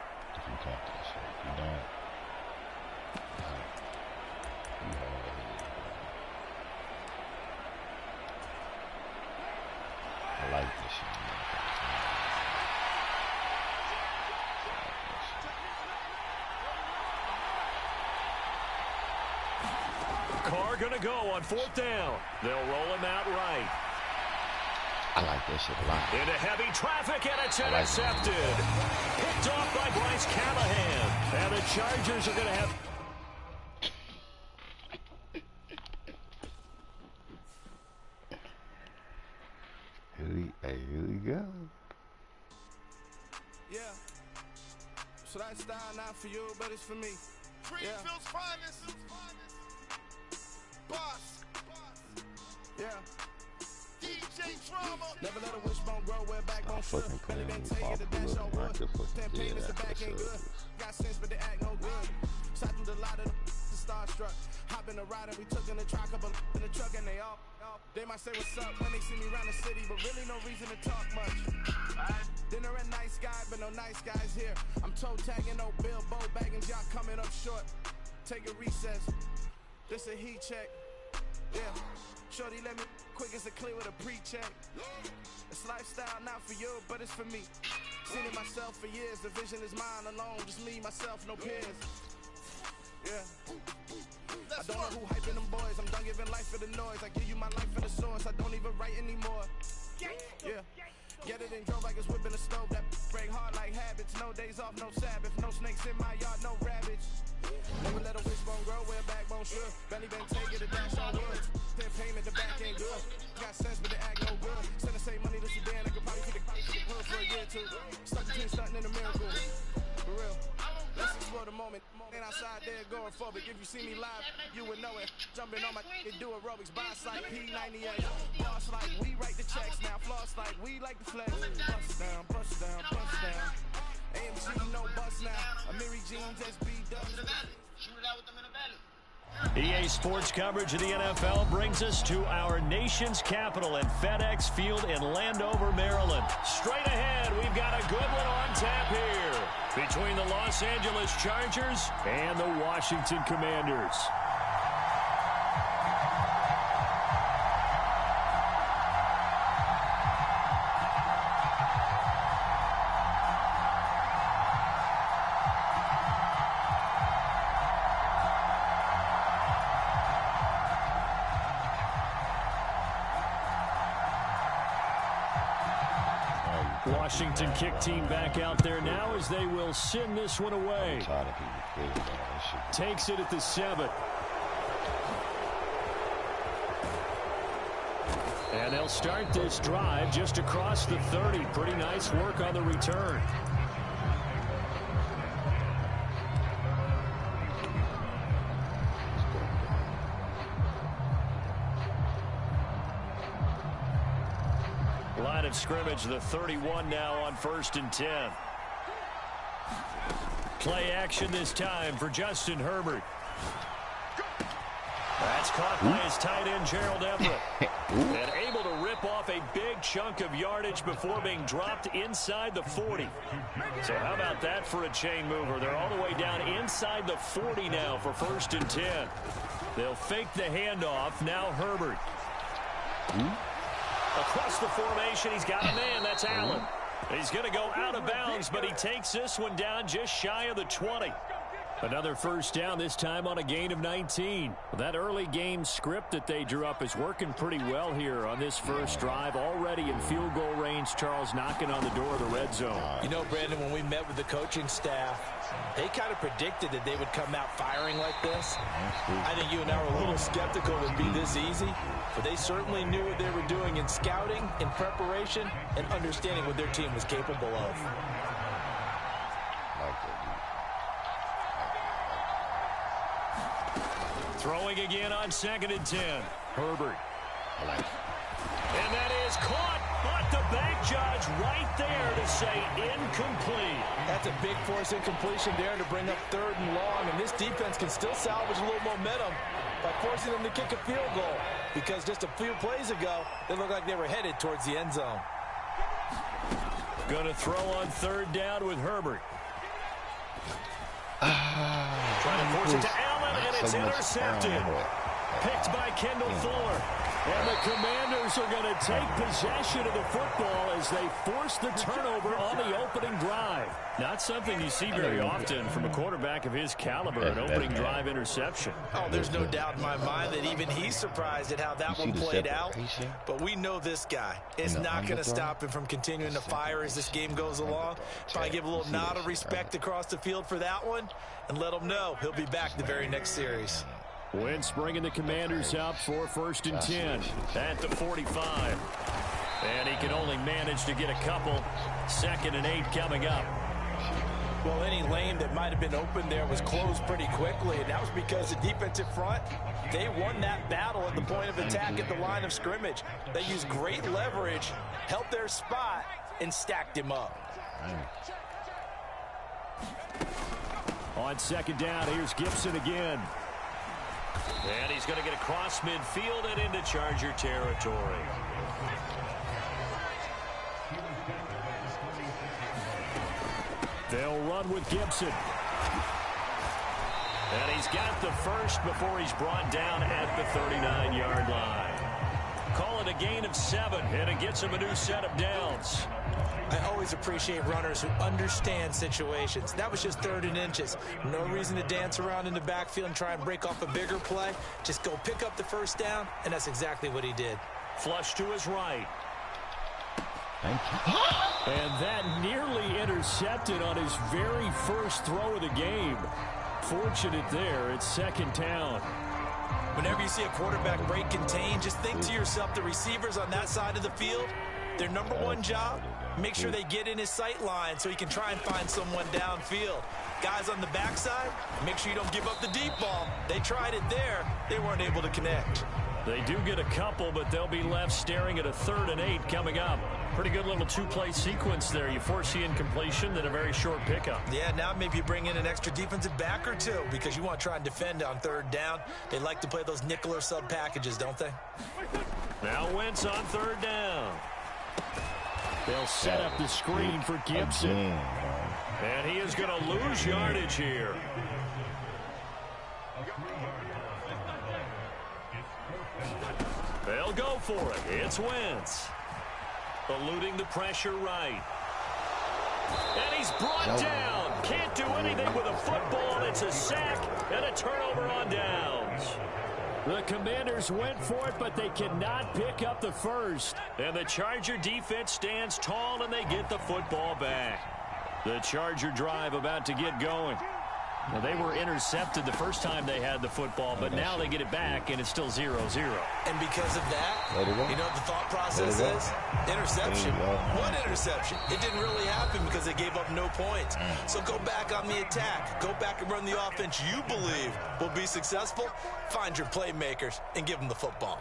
Speaker 2: I like this shit.
Speaker 4: Carr going to go on 4th down. They'll roll him out right.
Speaker 2: I like that shit a lot.
Speaker 4: Into heavy traffic, and it's intercepted. Picked off by Bryce Callahan. And the Chargers are going to have...
Speaker 2: Here we go.
Speaker 1: Yeah. So that style not for you, but it's for me.
Speaker 3: Greenfield's finest. Boss.
Speaker 1: Yeah.
Speaker 3: DJ Drama.
Speaker 1: Never let a wishbone grow where backbone should.
Speaker 2: Fucking
Speaker 1: Better than
Speaker 2: playing
Speaker 1: take it, the dash on wood. Campaign is the back ain't
Speaker 2: yeah,
Speaker 1: good. Got sense, but they act no good. Shot through the lot of the starstruck. Hop in the ride and we took in the truck, couple in the truck, and they all. They might say what's up when they see me around the city, but really no reason to talk much. Dinner at nice guy, but no nice guys here. I'm toe tagging, no Bill Bo baggins, y'all coming up short. Take a recess. This a heat check. Yeah. Shorty let me quick as a clear with a pre-check. It's lifestyle not for you, but it's for me. Seen it myself for years. The vision is mine alone. Just me, myself, no peers. Yeah. I don't know who hyping them boys. I'm done giving life for the noise. I give you my life for the source. I don't even write anymore. Yeah. Get it and drove like it's whipping a stove. That break hard like habits. No days off, no Sabbath. No snakes in my yard, no rabbits. Never let a wishbone grow where a backbone should. Belly been taking a dash on wood. Then payment, the back ain't good. Got sense, but they act no good. Send the same money to Sudan. I could probably keep the hood for a year or two. Stuck between stunting and a miracle. For real. Let's explore the moment. Ain't outside there going phobic. If you see me live, you would know it. Jumping on my and do aerobics. Boss like P98. Boss like we write the checks now. Floss like we like the flex. Bust down, bust down, bust down. AMG no bust now. Amiri Jeans SB dubs.
Speaker 3: Shoot it out with them in the belly.
Speaker 4: EA Sports coverage of the NFL brings us to our nation's capital at FedEx Field in Landover, Maryland. Straight ahead, we've got a good one on tap here between the Los Angeles Chargers and the Washington Commanders.
Speaker 6: Washington kick team back out there now as they will send this one away. Takes it at the 7. And they'll start this drive just across the 30. Pretty nice work on the return. Line of scrimmage, the 31 now on 1st and 10. Play action this time for Justin Herbert. That's caught by his tight end, Gerald Everett. And able to rip off a big chunk of yardage before being dropped inside the 40. So how about that for a chain mover? They're all the way down inside the 40 now for 1st and 10. They'll fake the handoff. Now Herbert. Across the formation, he's got a man. That's Allen. He's going to go out of bounds, but he takes this one down just shy of the 20. Another first down, this time on a gain of 19. That early game script that they drew up is working pretty well here on this first drive. Already in field goal range, Charles knocking on the door of the red zone.
Speaker 5: You know, Brandon, when we met with the coaching staff, they kind of predicted that they would come out firing like this. I think you and I were a little skeptical it would be this easy, but they certainly knew what they were doing in scouting, in preparation, and understanding what their team was capable of.
Speaker 6: Throwing again on 2nd and 10. Herbert. And that is caught, but the bank judge right there to say incomplete.
Speaker 5: That's a big force incompletion there to bring up 3rd and long, and this defense can still salvage a little momentum by forcing them to kick a field goal, because just a few plays ago, they looked like they were headed towards the end zone.
Speaker 6: Going to throw on 3rd down with Herbert. Trying to force it to Allen, and it's intercepted. Picked by Kendall Fuller. And the Commanders are going to take possession of the football as they force the turnover on the opening drive. Not something you see very often from a quarterback of his caliber, an opening drive interception.
Speaker 5: Oh, there's no doubt in my mind that even he's surprised at how that one played out. But we know this guy is not going to stop him from continuing to fire as this game goes along. Probably give a little nod of respect across the field for that one and let him know he'll be back the very next series.
Speaker 6: Wentz bringing the Commanders up for 1st and 10 at the 45. And he can only manage to get a couple. 2nd and 8 coming up.
Speaker 5: Well, any lane that might have been open there was closed pretty quickly, and that was because the defensive front, they won that battle at the point of attack at the line of scrimmage. They used great leverage, held their spot, and stacked him up.
Speaker 6: On 2nd down, here's Gibson again. And he's going to get across midfield and into Charger territory. They'll run with Gibson. And he's got the first before he's brought down at the 39-yard line. Call it a gain of 7, and it gets him a new set of downs.
Speaker 5: I always appreciate runners who understand situations. That was just 3rd and inches. No reason to dance around in the backfield and try and break off a bigger play. Just go pick up the first down, and that's exactly what he did.
Speaker 6: Flush to his right. And that nearly intercepted on his very first throw of the game. Fortunate there, it's 2nd down.
Speaker 5: Whenever you see a quarterback break contain, just think to yourself, the receivers on that side of the field, their number one job, make sure they get in his sight line so he can try and find someone downfield. Guys on the backside, make sure you don't give up the deep ball. They tried it there. They weren't able to connect.
Speaker 6: They do get a couple, but they'll be left staring at a 3rd and 8 coming up. Pretty good little 2-play sequence there. You force the incompletion, then a very short pickup.
Speaker 5: Yeah, now maybe you bring in an extra defensive back or two because you want to try and defend on 3rd down. They like to play those nickel or sub packages, don't they?
Speaker 6: Now Wentz on 3rd down. They'll set up the screen for Gibson. And he is going to lose yardage here. They'll go for it. It's Wentz. Eluding the pressure right. And he's brought down. Can't do anything with a football. It's a sack and a turnover on downs. The Commanders went for it, but they cannot pick up the first.
Speaker 4: And the Charger defense stands tall, and they get the football back. The Charger drive about to get going. Now, they were intercepted the first time they had the football, but now they get it back, and it's still 0-0.
Speaker 5: And because of that, you know what the thought process is? Interception. What interception? It didn't really happen because they gave up no points. So go back on the attack. Go back and run the offense you believe will be successful. Find your playmakers and give them the football.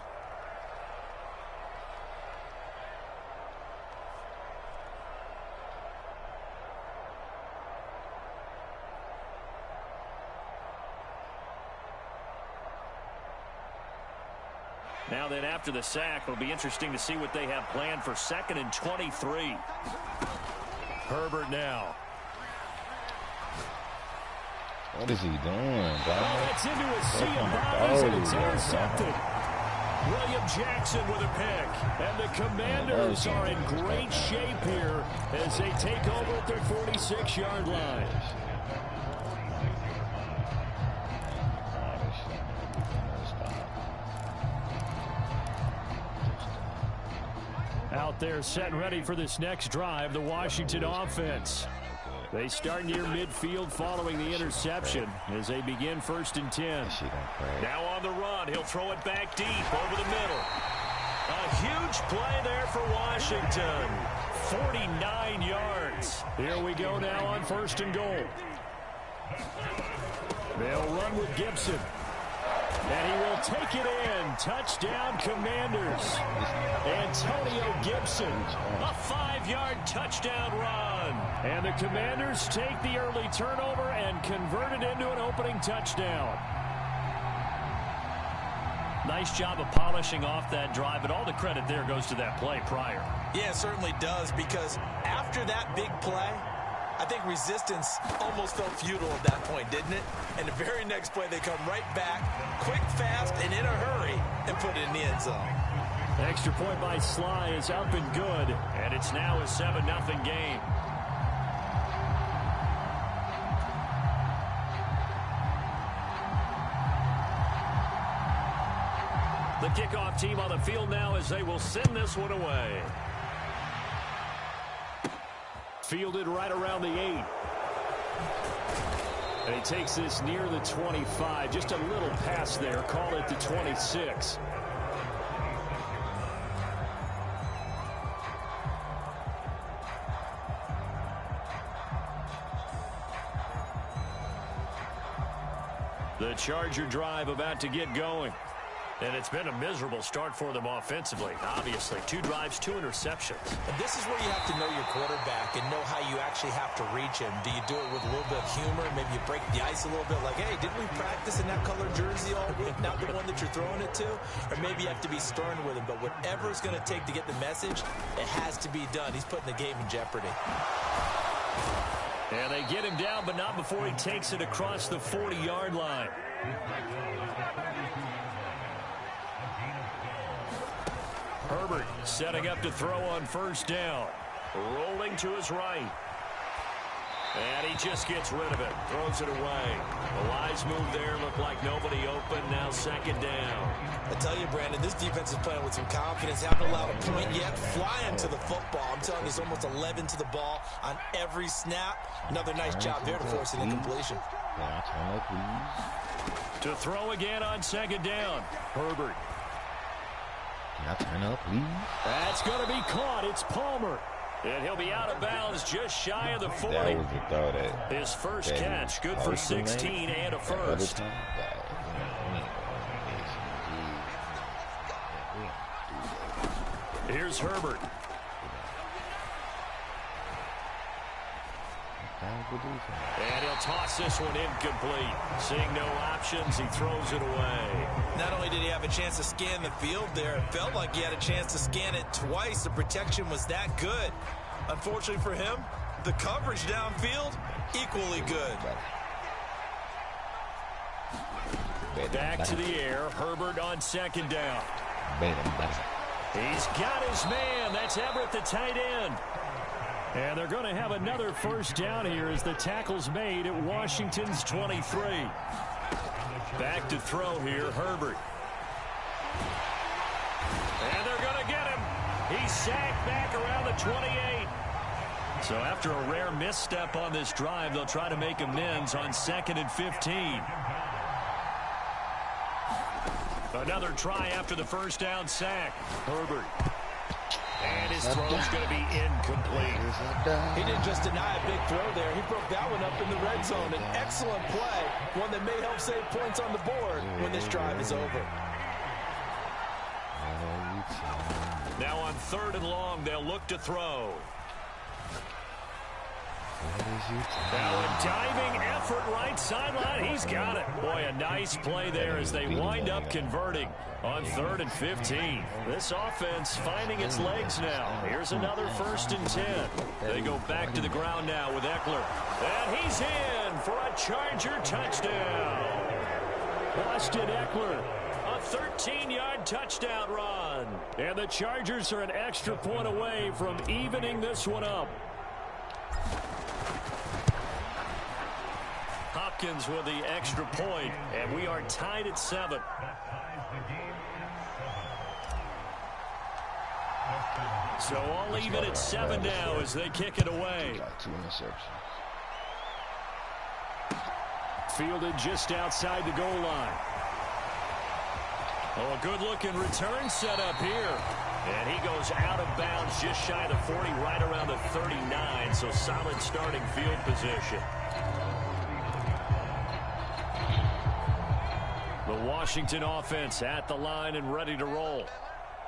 Speaker 4: Now then, after the sack, it'll be interesting to see what they have planned for 2nd and 23. Herbert now.
Speaker 2: What is he doing, bro?
Speaker 6: Oh, it's into a sea of bodies, and it's intercepted.
Speaker 4: William Jackson with a pick.
Speaker 6: And the Commanders are in great shape here as they take over at their 46-yard line. Out there set and ready for this next drive, the Washington offense. They start near midfield following the interception as they begin 1st and 10.
Speaker 4: Now on the run, he'll throw it back deep over the middle. A huge play there for Washington. 49 yards.
Speaker 6: Here we go now on 1st and goal. They'll run with Gibson. And he will take it in. Touchdown, Commanders. Antonio Gibson.
Speaker 4: A 5-yard touchdown run.
Speaker 6: And the Commanders take the early turnover and convert it into an opening touchdown.
Speaker 4: Nice job of polishing off that drive, but all the credit there goes to that play prior.
Speaker 5: Yeah, it certainly does, because after that big play, I think resistance almost felt futile at that point, didn't it? And the very next play, they come right back, quick, fast, and in a hurry, and put it in the end zone.
Speaker 6: Extra point by Sly is up and good.
Speaker 4: And it's now a 7-0 game. The kickoff team on the field now as they will send this one away.
Speaker 6: Fielded right around the 8. And he takes this near the 25. Just a little pass there. Call it the 26.
Speaker 4: The Charger drive about to get going. And it's been a miserable start for them offensively. Obviously, 2 drives, 2 interceptions.
Speaker 5: And this is where you have to know your quarterback and know how you actually have to reach him. Do you do it with a little bit of humor? Maybe you break the ice a little bit like, hey, didn't we practice in that colored jersey all week? Not the one that you're throwing it to? Or maybe you have to be stern with him. But whatever it's going to take to get the message, it has to be done. He's putting the game in jeopardy.
Speaker 4: And they get him down, but not before he takes it across the 40-yard line. Herbert setting up to throw on 1st down. Rolling to his right. And he just gets rid of it. Throws it away. A wise move there. Looked like nobody open. Now 2nd down.
Speaker 5: I tell you, Brandon, this defense is playing with some confidence. Haven't allowed a point yet. Flying to the football. I'm telling you, it's almost 11 to the ball on every snap. Another nice job there to force an incompletion.
Speaker 4: To throw again on 2nd down. Herbert.
Speaker 2: Can I turn up, please?
Speaker 6: That's going to be caught. It's Palmer.
Speaker 4: And he'll be out of bounds just shy of the 40.
Speaker 2: That was the throw that.
Speaker 4: His first catch, good for 16 and a first. Here's Herbert. And he'll toss this one incomplete. Seeing no options, he throws it away.
Speaker 5: Not only did he have a chance to scan the field there, it felt like he had a chance to scan it twice. The protection was that good. Unfortunately for him, the coverage downfield, equally good.
Speaker 6: Back to the air. Herbert on 2nd down.
Speaker 4: He's got his man. That's Everett, the tight end.
Speaker 6: And they're going to have another 1st down here as the tackle's made at Washington's 23.
Speaker 4: Back to throw here, Herbert. And they're going to get him. He's sacked back around the 28. So after a rare misstep on this drive, they'll try to make amends on 2nd and 15. Another try after the first down sack. Herbert. And his throw's going to be incomplete.
Speaker 5: He didn't just deny a big throw there. He broke that one up in the red zone. An excellent play, one that may help save points on the board when this drive is over.
Speaker 4: Now on 3rd and long, they'll look to throw. Now a diving effort right sideline. He's got it. Boy, a nice play there as they wind up converting on 3rd and 15. This offense finding its legs now. Here's another 1st and 10. They go back to the ground now with Eckler. And he's in for a Charger touchdown. Austin Eckler. A 13-yard touchdown run. And the Chargers are an extra point away from evening this one up. Hopkins with the extra point, and we are tied at 7. So all even at 7 now as they kick it away.
Speaker 2: Got 2 interceptions.
Speaker 4: Fielded just outside the goal line. Oh, a good-looking return set up here. And he goes out of bounds just shy of the 40, right around the 39. So solid starting field position. The Washington offense at the line and ready to roll.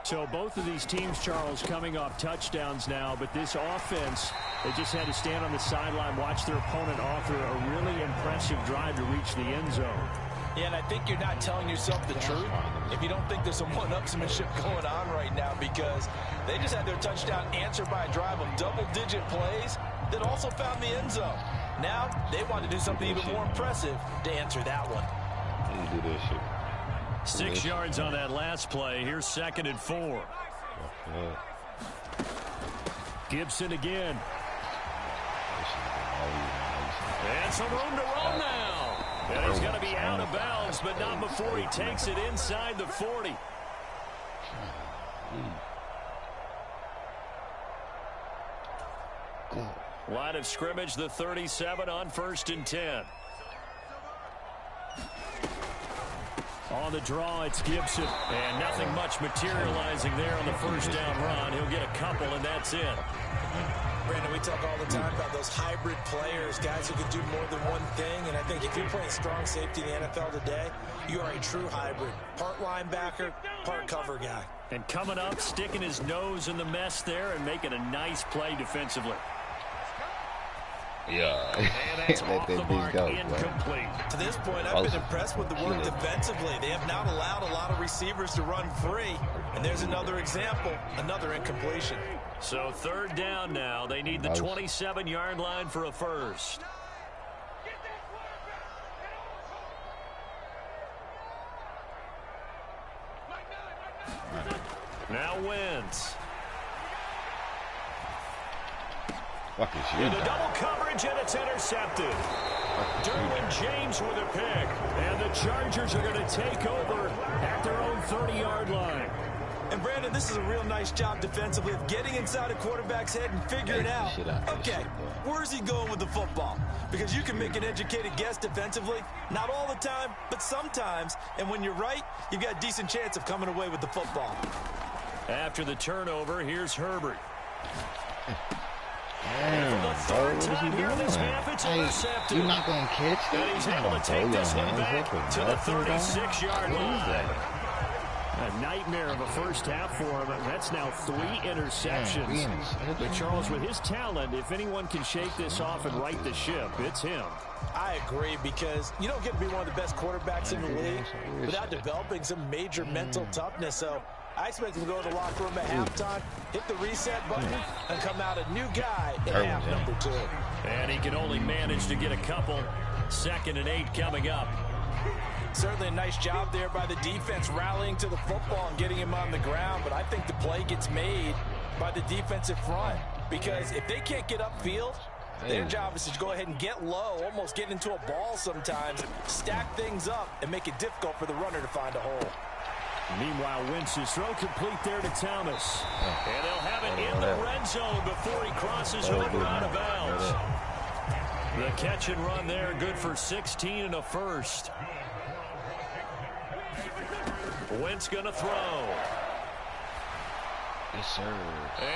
Speaker 4: So both of these teams, Charles, coming off touchdowns now, but this offense, they just had to stand on the sideline, watch their opponent offer a really impressive drive to reach the end zone.
Speaker 5: Yeah, and I think you're not telling yourself the truth if you don't think there's some one-upsmanship going on right now, because they just had their touchdown answered by a drive of double-digit plays that also found the end zone. Now they want to do something even more impressive to answer that one.
Speaker 2: You do this shit.
Speaker 4: 6 yards on that last play. Here's 2nd and 4. Gibson again. And some room to run now. And he's going to be out of bounds, but not before he takes it inside the 40. Line of scrimmage, the 37 on 1st and 10. On the draw, it's Gibson. And nothing much materializing there on the first down run. He'll get a couple, and that's it.
Speaker 5: Brandon, we talk all the time about those hybrid players, guys who can do more than one thing. And I think if you're playing strong safety in the NFL today, you are a true hybrid. Part linebacker, part cover guy.
Speaker 4: And coming up, sticking his nose in the mess there and making a nice play defensively.
Speaker 2: Yeah.
Speaker 4: And that's off the mark, incomplete.
Speaker 5: To this point, I've been impressed with the work defensively. They have not allowed a lot of receivers to run free. And there's another example, another incompletion.
Speaker 4: So 3rd down now. They need the 27-yard line for a first. Now Wentz. Into double coverage, and it's intercepted. Derwin James with a pick. And the Chargers are going to take over at their own 30-yard line.
Speaker 5: And, Brandon, this is a real nice job defensively of getting inside a quarterback's head and figuring out, okay, where's he going with the football? Because you can make an educated guess defensively, not all the time, but sometimes. And when you're right, you've got a decent chance of coming away with the football.
Speaker 4: After the turnover, here's Herbert.
Speaker 2: Damn, bro, what is he doing? Hey, you're not going to catch that?
Speaker 4: And he's able to take this one back to the 36-yard line. A nightmare of a first half for him. That's now 3 interceptions. But Charles, with his talent, if anyone can shake this off and right the ship, it's him.
Speaker 5: I agree, because you don't get to be one of the best quarterbacks in the league without developing some major mental toughness. So I expect him to go to the locker room at halftime, hit the reset button, and come out a new guy in half number 2.
Speaker 4: And he can only manage to get a couple. 2nd and 8 coming up.
Speaker 5: Certainly a nice job there by the defense rallying to the football and getting him on the ground, but I think the play gets made by the defensive front, because if they can't get upfield, their job is to go ahead and get low, almost get into a ball sometimes, stack things up, and make it difficult for the runner to find a hole.
Speaker 6: Meanwhile, Wentz's throw complete there to Thomas. And they'll have it in the red zone before he crosses over out of bounds. The catch and run there, good for 16 and a first. Wentz going to throw.
Speaker 2: Yes, sir.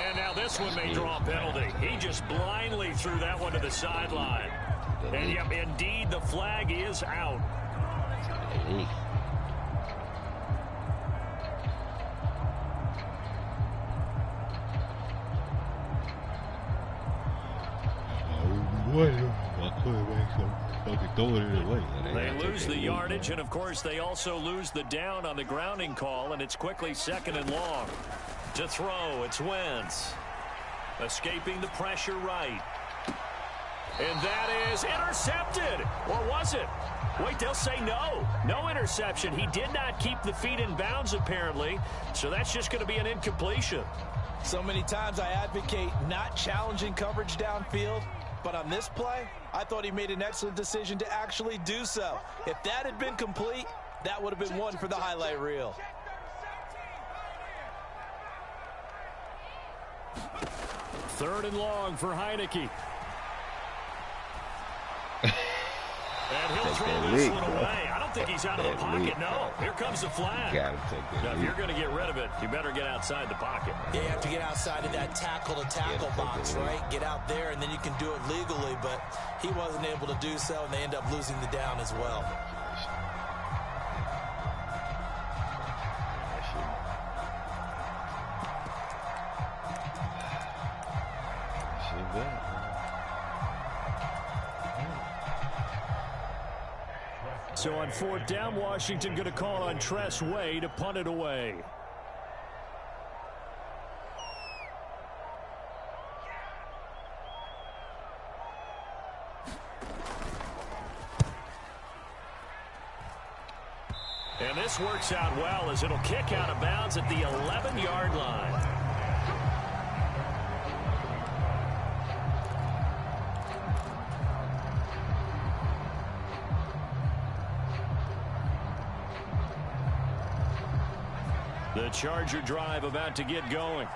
Speaker 6: And now this one may draw a penalty. He just blindly threw that one to the sideline. And yep, indeed, the flag is out. They lose the yardage, and of course they also lose the down on the grounding call, and it's quickly 2nd and long. To throw, it's Wentz. Escaping the pressure right. And that is intercepted. Or was it? Wait, they'll say no. No interception. He did not keep the feet in bounds, apparently, so that's just going to be an incompletion.
Speaker 5: So many times I advocate not challenging coverage downfield, but on this play, I thought he made an excellent decision to actually do so. If that had been complete, that would have been one for the highlight reel.
Speaker 6: Third and long for Heineke. And he'll throw this one away. I don't think he's out of the pocket. No, here comes the flag. Now, if you're going to get rid of it, you better get outside the pocket.
Speaker 5: Yeah, you have to get outside of that tackle-to-tackle box, right? Get out there, and then you can do it legally, but he wasn't able to do so, and they end up losing the down as well.
Speaker 6: So on 4th down, Washington going to call on Tress Way to punt it away. And this works out well as it'll kick out of bounds at the 11-yard line. The Charger drive about to get going.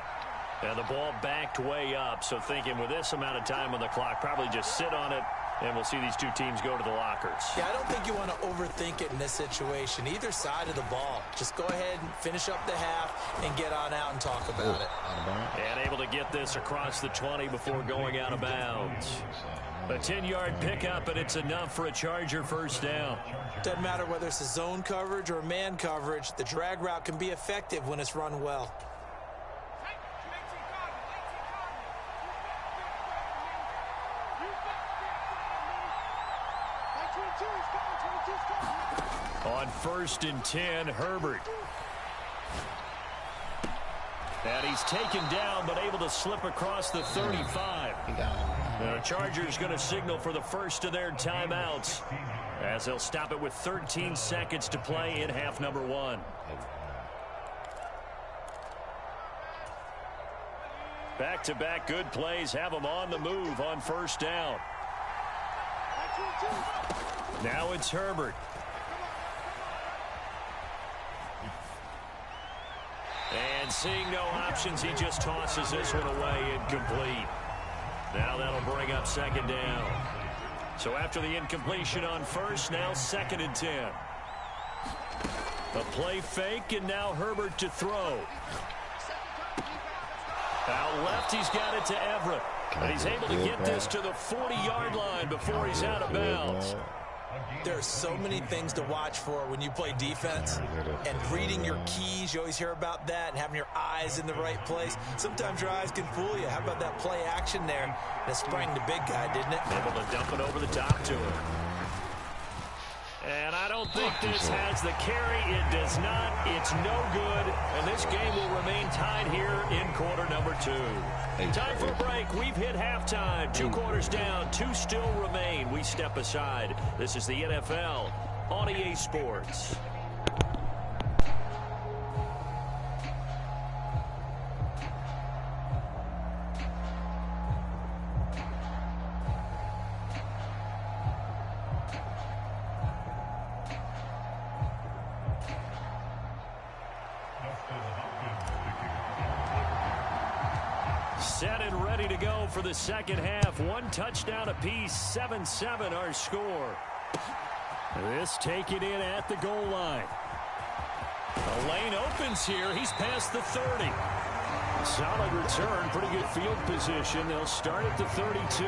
Speaker 6: And the ball backed way up, so thinking with this amount of time on the clock, probably just sit on it, and we'll see these two teams go to the lockers.
Speaker 5: Yeah, I don't think you want to overthink it in this situation. Either side of the ball. Just go ahead and finish up the half and get on out and talk about it.
Speaker 6: And able to get this across the 20 before going out of bounds. A 10-yard pickup, and it's enough for a Charger first down.
Speaker 5: Doesn't matter whether it's a zone coverage or man coverage, the drag route can be effective when it's run well.
Speaker 6: On 1st and 10, Herbert. And he's taken down, but able to slip across the 35. The Chargers going to signal for the first of their timeouts, as they'll stop it with 13 seconds to play in half number 1. Back-to-back good plays have them on the move on 1st down. Now it's Herbert. And seeing no options, he just tosses this one away, incomplete. Now that'll bring up 2nd down. So after the incompletion on 1st, now 2nd and 10. A play fake, and now Herbert to throw. Out left, he's got it to Everett. And he's able to get this to the 40-yard line before he's out of bounds.
Speaker 5: There are so many things to watch for when you play defense. And reading your keys, you always hear about that, and having your eyes in the right place. Sometimes your eyes can fool you. How about that play action there? That sprang the big guy, didn't it?
Speaker 6: Able to dump it over the top to him. And I don't think this has the carry. It does not. It's no good. And this game will remain tied here in quarter number 2. Time for a break. We've hit halftime. 2 quarters down. 2 still remain. We step aside. This is the NFL on EA Sports.
Speaker 4: Set and ready to go for the second half. One touchdown apiece, 7-7 our score. This taken in at the goal line. The lane opens here. He's past the 30. Solid return, pretty good field position. They'll start at the 32.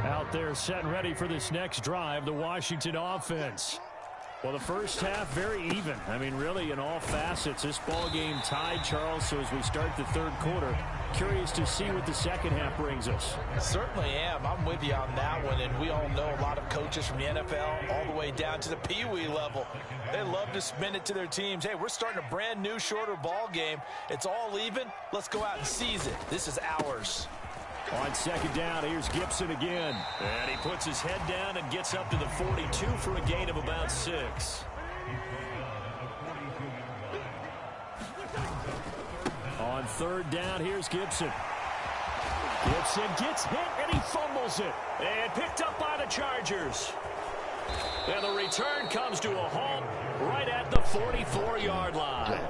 Speaker 4: Out there set and ready for this next drive, the Washington offense. Well, the first half, very even. I mean, really, in all facets, this ball game tied, Charles. So as we start the third quarter, curious to see what the second half brings us.
Speaker 5: Certainly am. I'm with you on that one. And we all know a lot of coaches from the NFL all the way down to the Pee-wee level. They love to spin it to their teams. Hey, we're starting a brand new, shorter ball game. It's all even. Let's go out and seize it. This is ours.
Speaker 4: On second down, here's Gibson again. And he puts his head down and gets up to the 42 for a gain of about 6. On third down, here's Gibson. Gibson gets hit and he fumbles it. And picked up by the Chargers. And the return comes to a halt right at the 44-yard line.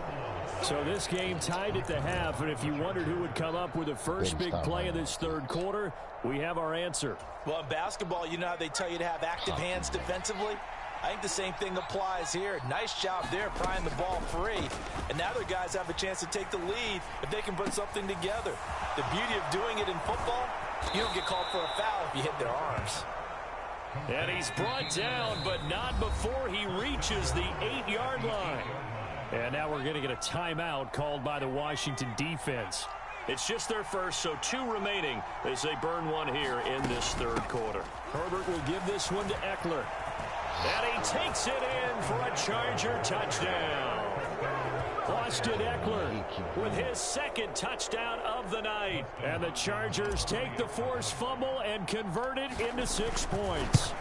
Speaker 4: So this game tied at the half, and if you wondered who would come up with the first big play of this third quarter, we have our answer.
Speaker 5: Well, in basketball, you know how they tell you to have active hands defensively? I think the same thing applies here. Nice job there prying the ball free. And now their guys have a chance to take the lead if they can put something together. The beauty of doing it in football, you don't get called for a foul if you hit their arms.
Speaker 4: And he's brought down, but not before he reaches the 8-yard line. And now we're going to get a timeout called by the Washington defense. It's just their first, so 2 remaining as they burn one here in this third quarter. Herbert will give this one to Eckler. And he takes it in for a Charger touchdown. Austin Eckler with his second touchdown of the night. And the Chargers take the forced fumble and convert it into 6 points.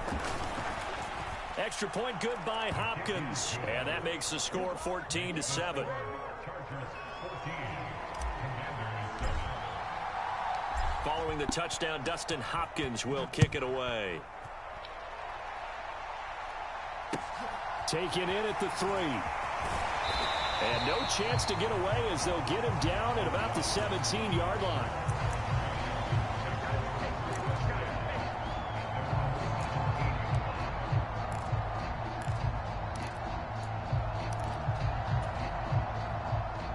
Speaker 4: Extra point good by Hopkins. And that makes the score 14-7. Following the touchdown, Dustin Hopkins will kick it away. Taken in at the 3. And no chance to get away as they'll get him down at about the 17-yard line.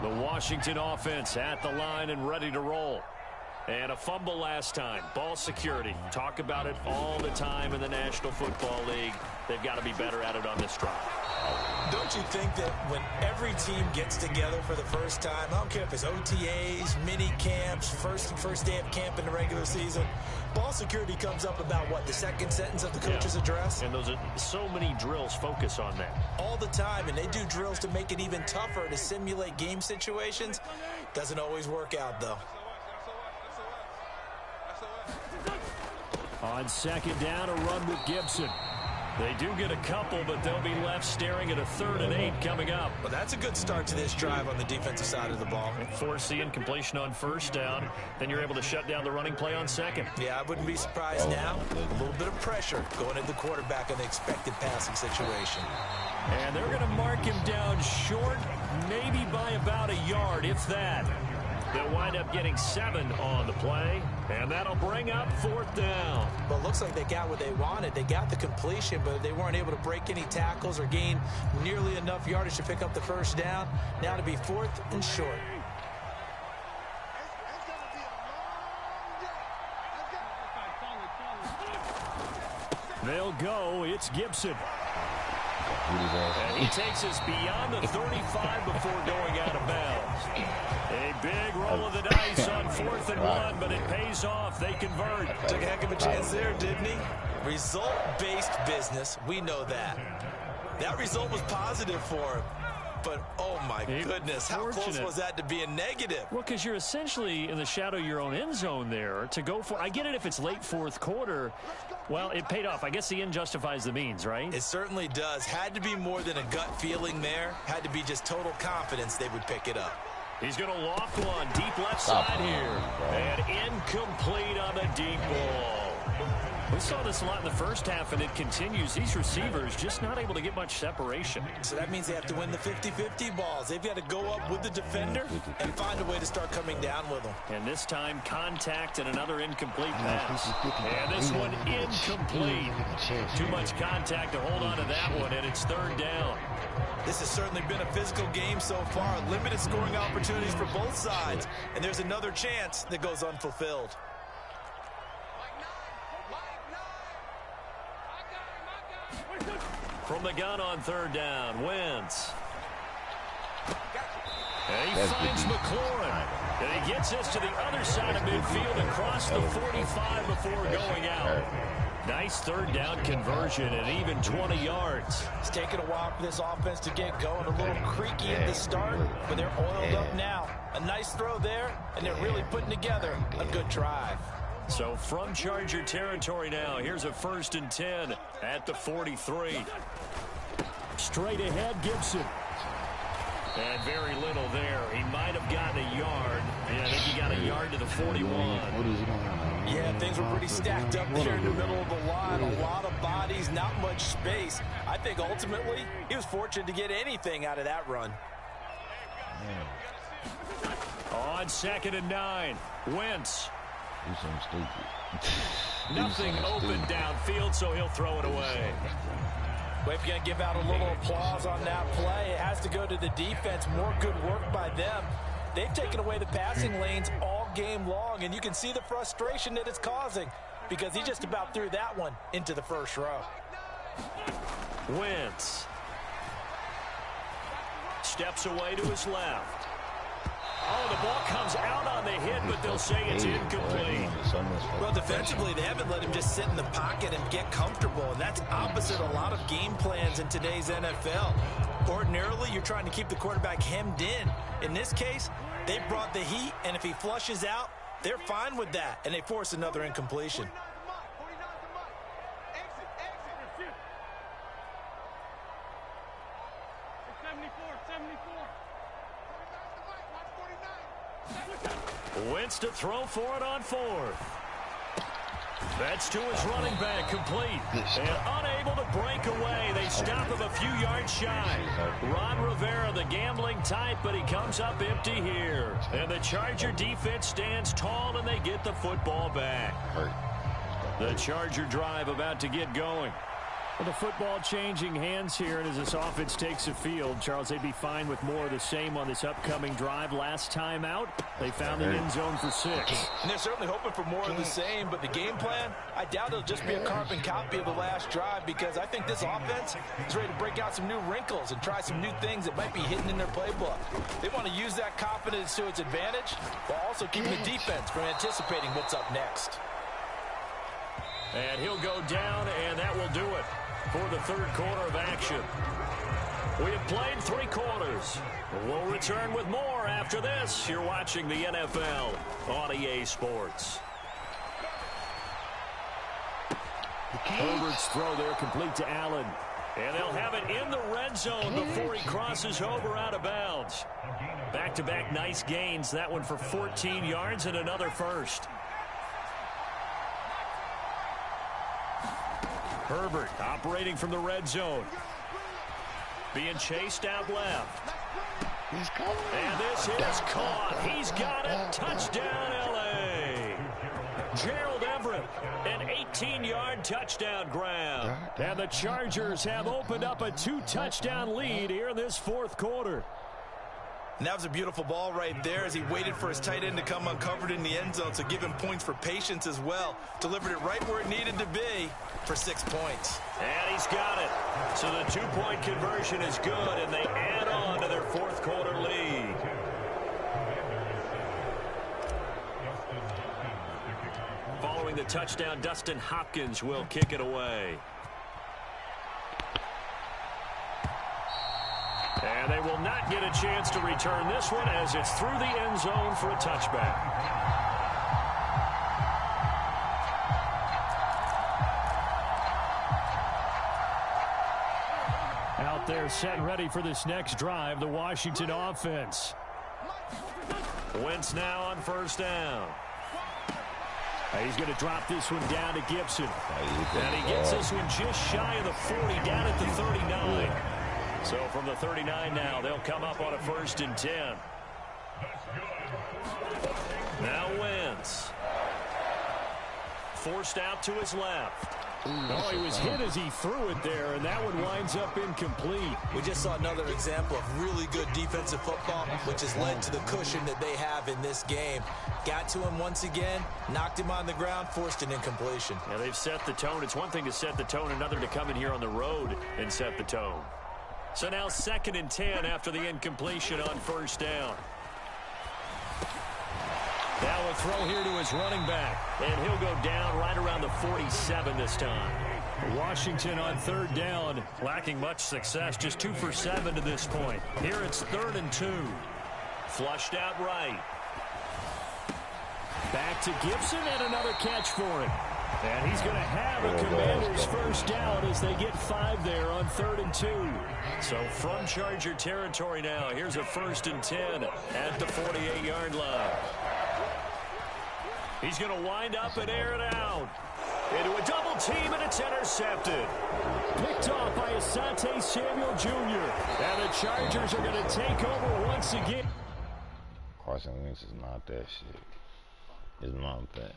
Speaker 4: The Washington offense at the line and ready to roll. And a fumble last time. Ball security. Talk about it all the time in the National Football League. They've got to be better at it on this drive.
Speaker 5: Don't you think that when every team gets together for the first time, I don't care if it's OTAs, mini camps, first day of camp in the regular season, ball security comes up about what, the second sentence of the coach's address?
Speaker 4: And those are so many drills focus on that. All
Speaker 5: the time, and they do drills to make it even tougher to simulate game situations. Doesn't always work out, though.
Speaker 4: On second down, a run with Gibson. They do get a couple, but they'll be left staring at a 3rd and 8 coming up.
Speaker 5: Well, that's a good start to this drive on the defensive side of the ball.
Speaker 4: Force the incompletion on first down. Then you're able to shut down the running play on second.
Speaker 5: Yeah, I wouldn't be surprised now. A little bit of pressure going at the quarterback on the expected passing situation.
Speaker 4: And they're going to mark him down short, maybe by about a yard, if that. They'll wind up getting 7 on the play, and that'll bring up 4th down.
Speaker 5: Well, it looks like they got what they wanted. They got the completion, but they weren't able to break any tackles or gain nearly enough yardage to pick up the first down. Now to be 4th and short.
Speaker 4: They'll go. It's Gibson. And he takes us beyond the 35 before going out of bounds. A big roll of the dice on 4th and 1, but it pays off. They convert.
Speaker 5: Took a heck of a chance there, didn't he? Result-based business, we know that. That result was positive for him. But, oh, my goodness, how close was that to being negative?
Speaker 4: Well, because you're essentially in the shadow of your own end zone there to go for. I get it if it's late 4th quarter. Well, it paid off. I guess the end justifies the means, right?
Speaker 5: It certainly does. Had to be more than a gut feeling there. Had to be just total confidence they would pick it up.
Speaker 4: He's going to loft one deep left side here. And incomplete on the deep ball. We saw this a lot in the first half, and it continues. These receivers just not able to get much separation.
Speaker 5: So that means they have to win the 50-50 balls. They've got to go up with the defender and find a way to start coming down with them.
Speaker 4: And this time, contact and another incomplete pass. And this one incomplete. Too much contact to hold on to that one, and it's third down.
Speaker 5: This has certainly been a physical game so far. Limited scoring opportunities for both sides. And there's another chance that goes unfulfilled.
Speaker 4: From the gun on third down, Wentz. And he finds McLaurin. And he gets us to the other side of midfield across the 45 before going out. Nice third down conversion and even 20 yards.
Speaker 5: It's taken a while for this offense to get going. A little creaky at the start, but they're oiled up now. A nice throw there, and they're really putting together a good drive.
Speaker 4: So from Charger territory now, here's a 1st and 10 at the 43.
Speaker 6: Straight ahead, Gibson.
Speaker 4: And very little there. He might have gotten a yard. Yeah, I think he got a yard to the 41.
Speaker 5: Yeah, things were pretty stacked up there in the middle of the line. A lot of bodies, not much space. I think ultimately he was fortunate to get anything out of that run.
Speaker 4: On 2nd and 9, Wentz.
Speaker 2: Do something stupid.
Speaker 4: Nothing open downfield, so he'll throw it away.
Speaker 5: Well, if you're going to give out a little applause on that play, it has to go to the defense. More good work by them. They've taken away the passing lanes all game long, and you can see the frustration that it's causing because he just about threw that one into the first row.
Speaker 4: Wentz steps away to his left. Oh, the ball comes out on the hit, but they'll say it's incomplete.
Speaker 5: Well, defensively, they haven't let him just sit in the pocket and get comfortable, and that's opposite a lot of game plans in today's NFL. Ordinarily, you're trying to keep the quarterback hemmed in. In this case, they brought the heat, and if he flushes out, they're fine with that, and they force another incompletion.
Speaker 4: Wentz to throw for it on 4th. That's to his running back, complete. And unable to break away. They stop him a few yards shy. Ron Rivera, the gambling type, but he comes up empty here. And the Charger defense stands tall, and they get the football back. The Charger drive about to get going.
Speaker 6: Well, the football changing hands here, and as this offense takes the field, Charles, they'd be fine with more of the same on this upcoming drive. Last time out, they found the end zone for 6.
Speaker 5: And they're certainly hoping for more of the same, but the game plan, I doubt it'll just be a carbon copy of the last drive because I think this offense is ready to break out some new wrinkles and try some new things that might be hidden in their playbook. They want to use that confidence to its advantage while also keeping the defense from anticipating what's up next.
Speaker 4: And he'll go down, and that will do it for the third quarter of action. We have played 3 quarters. We'll return with more after this. You're watching the NFL on EA Sports.
Speaker 6: Herbert's throw there complete to Allen.
Speaker 4: And they'll have it in the red zone before he crosses over out of bounds. Back-to-back nice gains. That one for 14 yards and another first. Herbert operating from the red zone. Being chased out left. And this is caught. He's got it. Touchdown, L.A. Gerald Everett, an 18-yard touchdown grab.
Speaker 6: And the Chargers have opened up a 2-touchdown lead here in this 4th quarter.
Speaker 5: And that was a beautiful ball right there as he waited for his tight end to come uncovered in the end zone, so give him points for patience as well. Delivered it right where it needed to be for 6 points.
Speaker 4: And he's got it. So the 2-point conversion is good, and they add on to their 4th quarter lead. Following the touchdown, Dustin Hopkins will kick it away. And they will not get a chance to return this one as it's through the end zone for a touchback.
Speaker 6: Out there set and ready for this next drive, the Washington offense.
Speaker 4: Wentz now on 1st down.
Speaker 6: He's going to drop this one down to Gibson. And he gets this one just shy of the 40, down at the 39. So from the 39 now, they'll come up on a 1st and 10. Now Wentz. Forced out to his left. Oh, he was hit as he threw it there, and that one winds up incomplete.
Speaker 5: We just saw another example of really good defensive football, which has led to the cushion that they have in this game. Got to him once again, knocked him on the ground, forced an incompletion.
Speaker 4: Yeah, they've set the tone. It's one thing to set the tone, another to come in here on the road and set the tone. So now 2nd and 10 after the incompletion on 1st down. Now a throw here to his running back, and he'll go down right around the 47 this time.
Speaker 6: Washington on 3rd down,
Speaker 4: lacking much success, just 2 for 7 to this point. Here it's 3rd and 2. Flushed out right.
Speaker 6: Back to Gibson, and another catch for him. And he's going to have a Commanders 1st down as they get 5 there on 3rd and 2.
Speaker 4: So from Charger territory now, here's a 1st and 10 at the 48-yard line. He's going to wind up and air it out. Into a double team, and it's intercepted.
Speaker 6: Picked off by Asante Samuel Jr. And the Chargers are going to take over once again.
Speaker 2: Carson Wentz is not that shit. It's not that.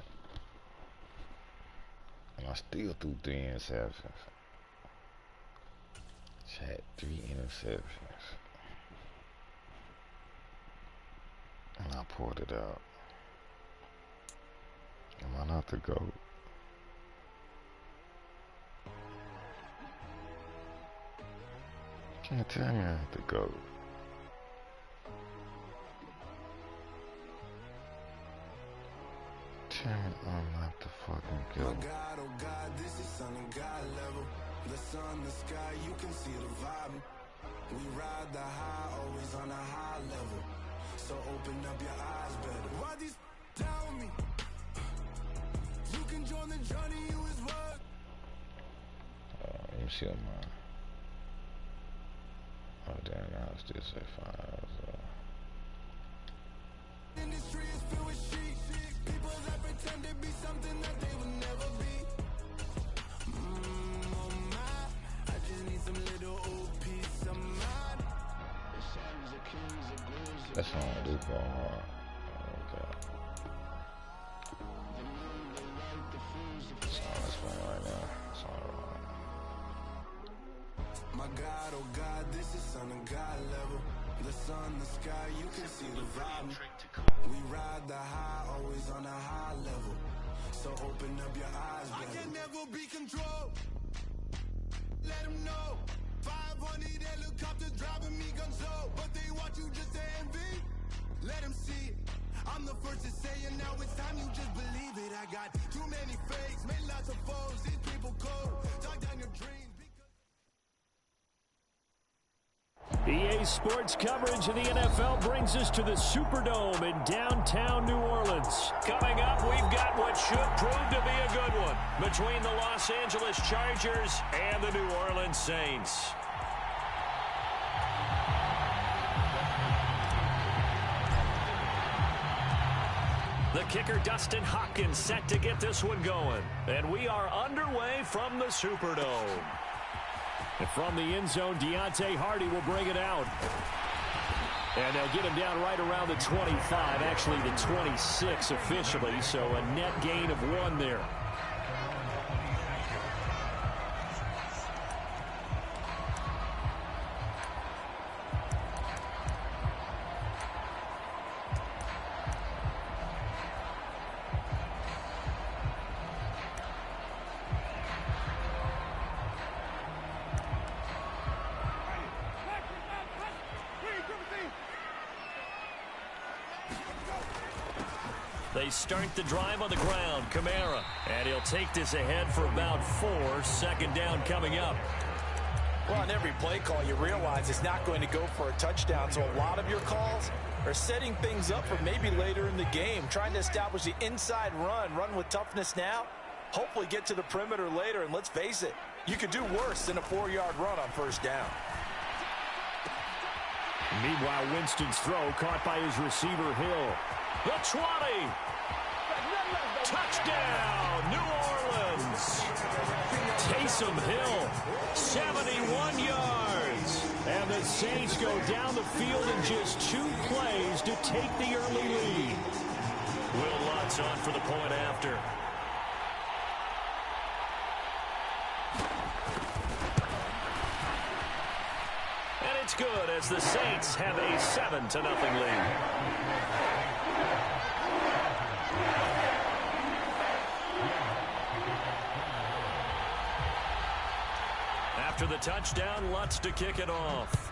Speaker 2: And I still threw 3 interceptions. Had 3 interceptions. And I pulled it out. Am I not the GOAT? Can't tell me I have to go. Tell me I'm not the fucking GOAT.
Speaker 3: Oh God, this is on a God level. The sun, the sky, you can see the vibe. We ride the high, always on a high level. So open up your eyes better. Why these tell me? You can join the journey, you is what?
Speaker 2: Let me see mine. Oh damn, I still say 5.
Speaker 3: Industry is filled with sheep. People that pretend to be something that they will never be. Oh my, I just need some little old peace of mind.
Speaker 2: That's on this ball hard. Oh god. That's on this one right now. That's on it right.
Speaker 3: My God, oh God, this is on a God level. The sun, the sky, you can see the vibe. We ride the high, always on a high level. So open up your eyes, baby. I can never be controlled. Let them know. 500 helicopters driving me gonzo. But they want you just to envy. Let them see it. I'm the first to say it, now it's time you just believe it. I got too many fakes, made lots of foes. These people cold. Talk down your dreams.
Speaker 6: EA Sports coverage of the NFL brings us to the Superdome in downtown New Orleans.
Speaker 4: Coming up, we've got what should prove to be a good one between the Los Angeles Chargers and the New Orleans Saints. The kicker, Dustin Hopkins, set to get this one going. And we are underway from the Superdome.
Speaker 6: And from the end zone, Deontay Hardy will bring it out. And they'll get him down right around the 25, actually the 26 officially, so a net gain of 1 there.
Speaker 4: They start the drive on the ground. Kamara. And he'll take this ahead for about 4. 2nd down coming up.
Speaker 5: Well, on every play call, you realize it's not going to go for a touchdown. So a lot of your calls are setting things up for maybe later in the game. Trying to establish the inside run with toughness now. Hopefully get to the perimeter later. And let's face it, you could do worse than a 4-yard run on 1st down.
Speaker 6: Meanwhile, Winston's throw caught by his receiver, Hill.
Speaker 4: The 20. Touchdown, New Orleans. Taysom Hill, 71 yards. And the Saints go down the field in just 2 plays to take the early lead. Will Lutz on for the point after. And it's good as the Saints have a 7-0 lead. After the touchdown, Lutz to kick it off.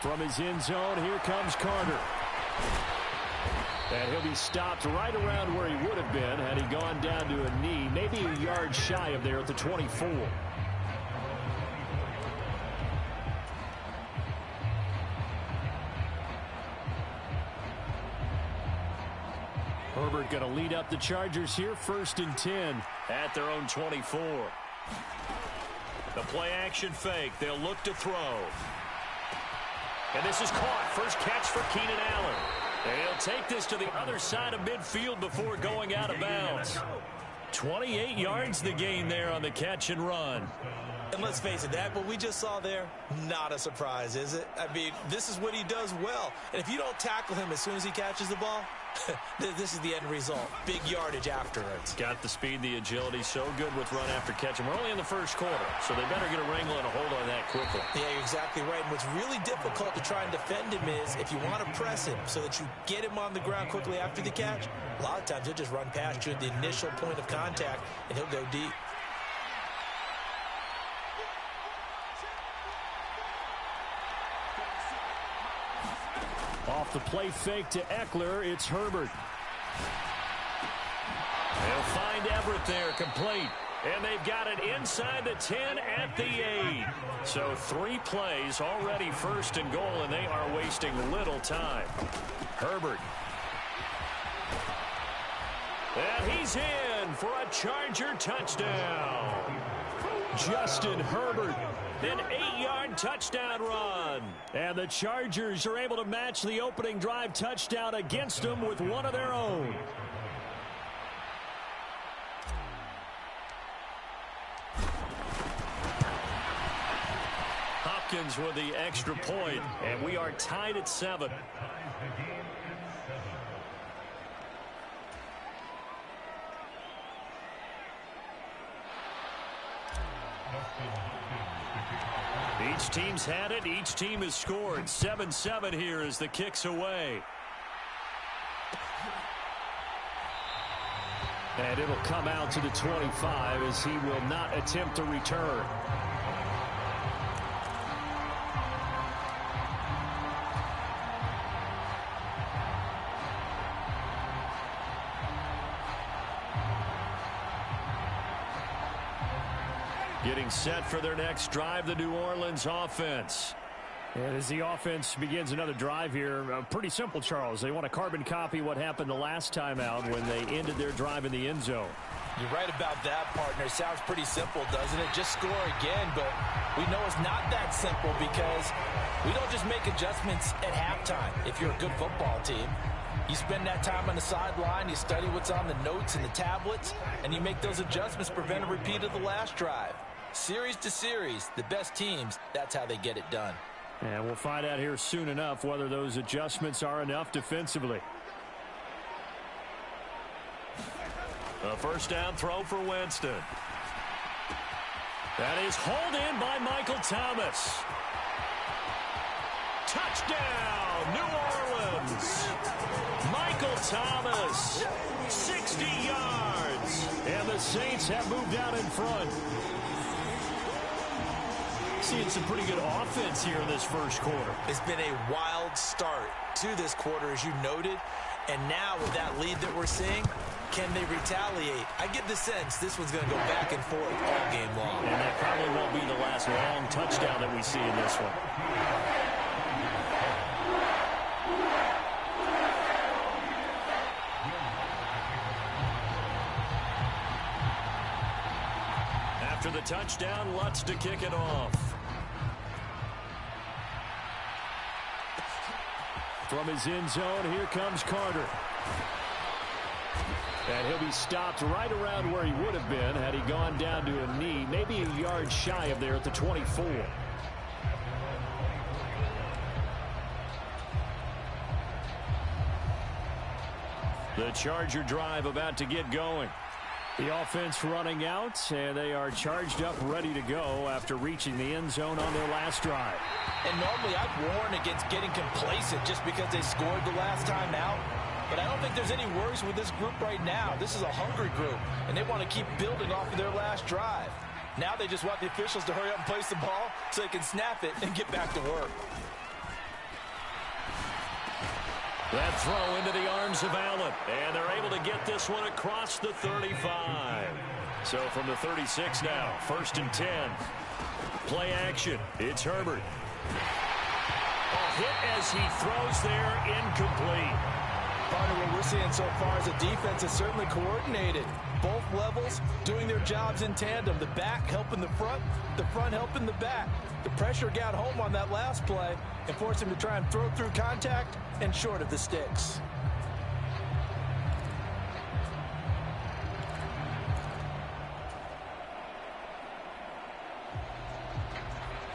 Speaker 4: From his end zone, here comes Carter. And he'll be stopped right around where he would have been had he gone down to a knee, maybe a yard shy of there at the 24. Herbert going to lead up the Chargers here, 1st and 10 at their own 24. The play action fake. They'll look to throw. And this is caught. First catch for Keenan Allen. And he'll take this to the other side of midfield before going out of bounds. 28 yards the gain there on the catch and run.
Speaker 5: And let's face it, that what we just saw there, not a surprise, is it? I mean, this is what he does well. And if you don't tackle him as soon as he catches the ball, this is the end result. Big yardage afterwards.
Speaker 4: Got the speed, the agility, so good with run after catch. And we're only in the first quarter, so they better get a wrangle and a hold on that quickly.
Speaker 5: Yeah, you're exactly right. And what's really difficult to try and defend him is if you want to press him so that you get him on the ground quickly after the catch, a lot of times he'll just run past you at the initial point of contact, and he'll go deep.
Speaker 6: Off the play fake to Eckler, it's Herbert.
Speaker 4: They'll find Everett there, complete. And they've got it inside the 10 at the 8. So 3 plays already 1st and goal, and they are wasting little time. Herbert. And he's in for a Charger touchdown. Justin Herbert. An 8-yard touchdown run. And the Chargers are able to match the opening drive touchdown against them with one of their own. Hopkins with the extra point, and we are tied at 7. Each team's had it. Each team has scored. 7-7 here as the kick's away. And it'll come out to the 25 as he will not attempt to return. Getting set for their next drive, the New Orleans offense.
Speaker 6: And as the offense begins another drive here, pretty simple, Charles. They want to carbon copy what happened the last time out when they ended their drive in the end zone.
Speaker 5: You're right about that, partner. Sounds pretty simple, doesn't it? Just score again, but we know it's not that simple because we don't just make adjustments at halftime if you're a good football team. You spend that time on the sideline, you study what's on the notes and the tablets, and you make those adjustments to prevent a repeat of the last drive. Series to series, the best teams, that's how they get it done.
Speaker 6: And we'll find out here soon enough whether those adjustments are enough defensively.
Speaker 4: A first down throw for Winston. That is hauled in by Michael Thomas. Touchdown, New Orleans. Michael Thomas, 60 yards.
Speaker 6: And the Saints have moved out in front.
Speaker 4: Seeing some pretty good offense here in this first quarter.
Speaker 5: It's been a wild start to this quarter, as you noted. And now with that lead that we're seeing, can they retaliate? I get the sense this one's going to go back and forth all game long.
Speaker 4: And that probably won't be the last long touchdown that we see in this one. After the touchdown, Lutz to kick it off.
Speaker 6: From his end zone, here comes Carter. And he'll be stopped right around where he would have been had he gone down to a knee, maybe a yard shy of there at the 24. The Charger drive about to get going. The offense running out, and they are charged up, ready to go after reaching the end zone on their last drive.
Speaker 5: And normally I'd warn against getting complacent just because they scored the last time out. But I don't think there's any worries with this group right now. This is a hungry group, and they want to keep building off of their last drive. Now they just want the officials to hurry up and place the ball so they can snap it and get back to work.
Speaker 4: That throw into the arms of Allen, and they're able to get this one across the 35. So from the 36 now, 1st and 10. Play action. It's Herbert. A hit as he throws there, incomplete.
Speaker 5: Part of what we're seeing so far as a defense is certainly coordinated. Both levels doing their jobs in tandem. The back helping the front helping the back. The pressure got home on that last play and forced him to try and throw through contact and short of the sticks.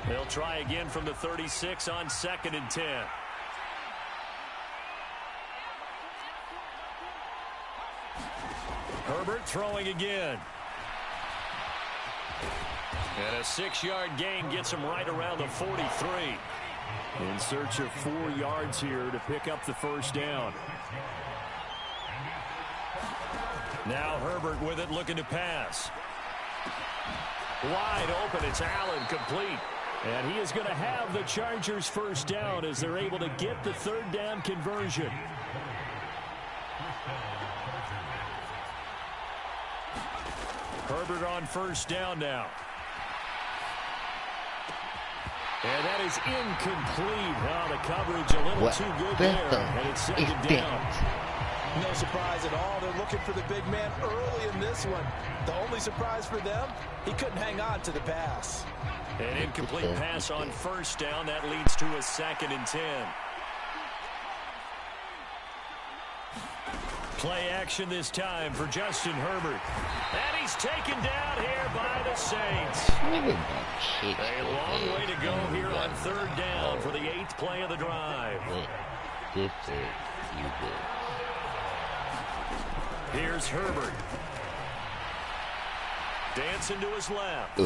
Speaker 4: They'll try again from the 36 on 2nd and 10. Herbert throwing again. And a 6-yard gain gets him right around the 43. In search of 4 yards here to pick up the first down. Now Herbert with it, looking to pass. Wide open, it's Allen, complete. And he is going to have the Chargers first down as they're able to get the 3rd down conversion. Herbert on first down now. And that is incomplete. Oh, the coverage a little too good there. And it's 2nd down.
Speaker 5: No surprise at all. They're looking for the big man early in this one. The only surprise for them, he couldn't hang on to the pass.
Speaker 4: An incomplete pass on first down. That leads to a 2nd and 10. Play action this time for Justin Herbert. And he's taken down here by the Saints. A long way to go here on 3rd down for the 8th play of the drive. Here's Herbert. Dancing to his left.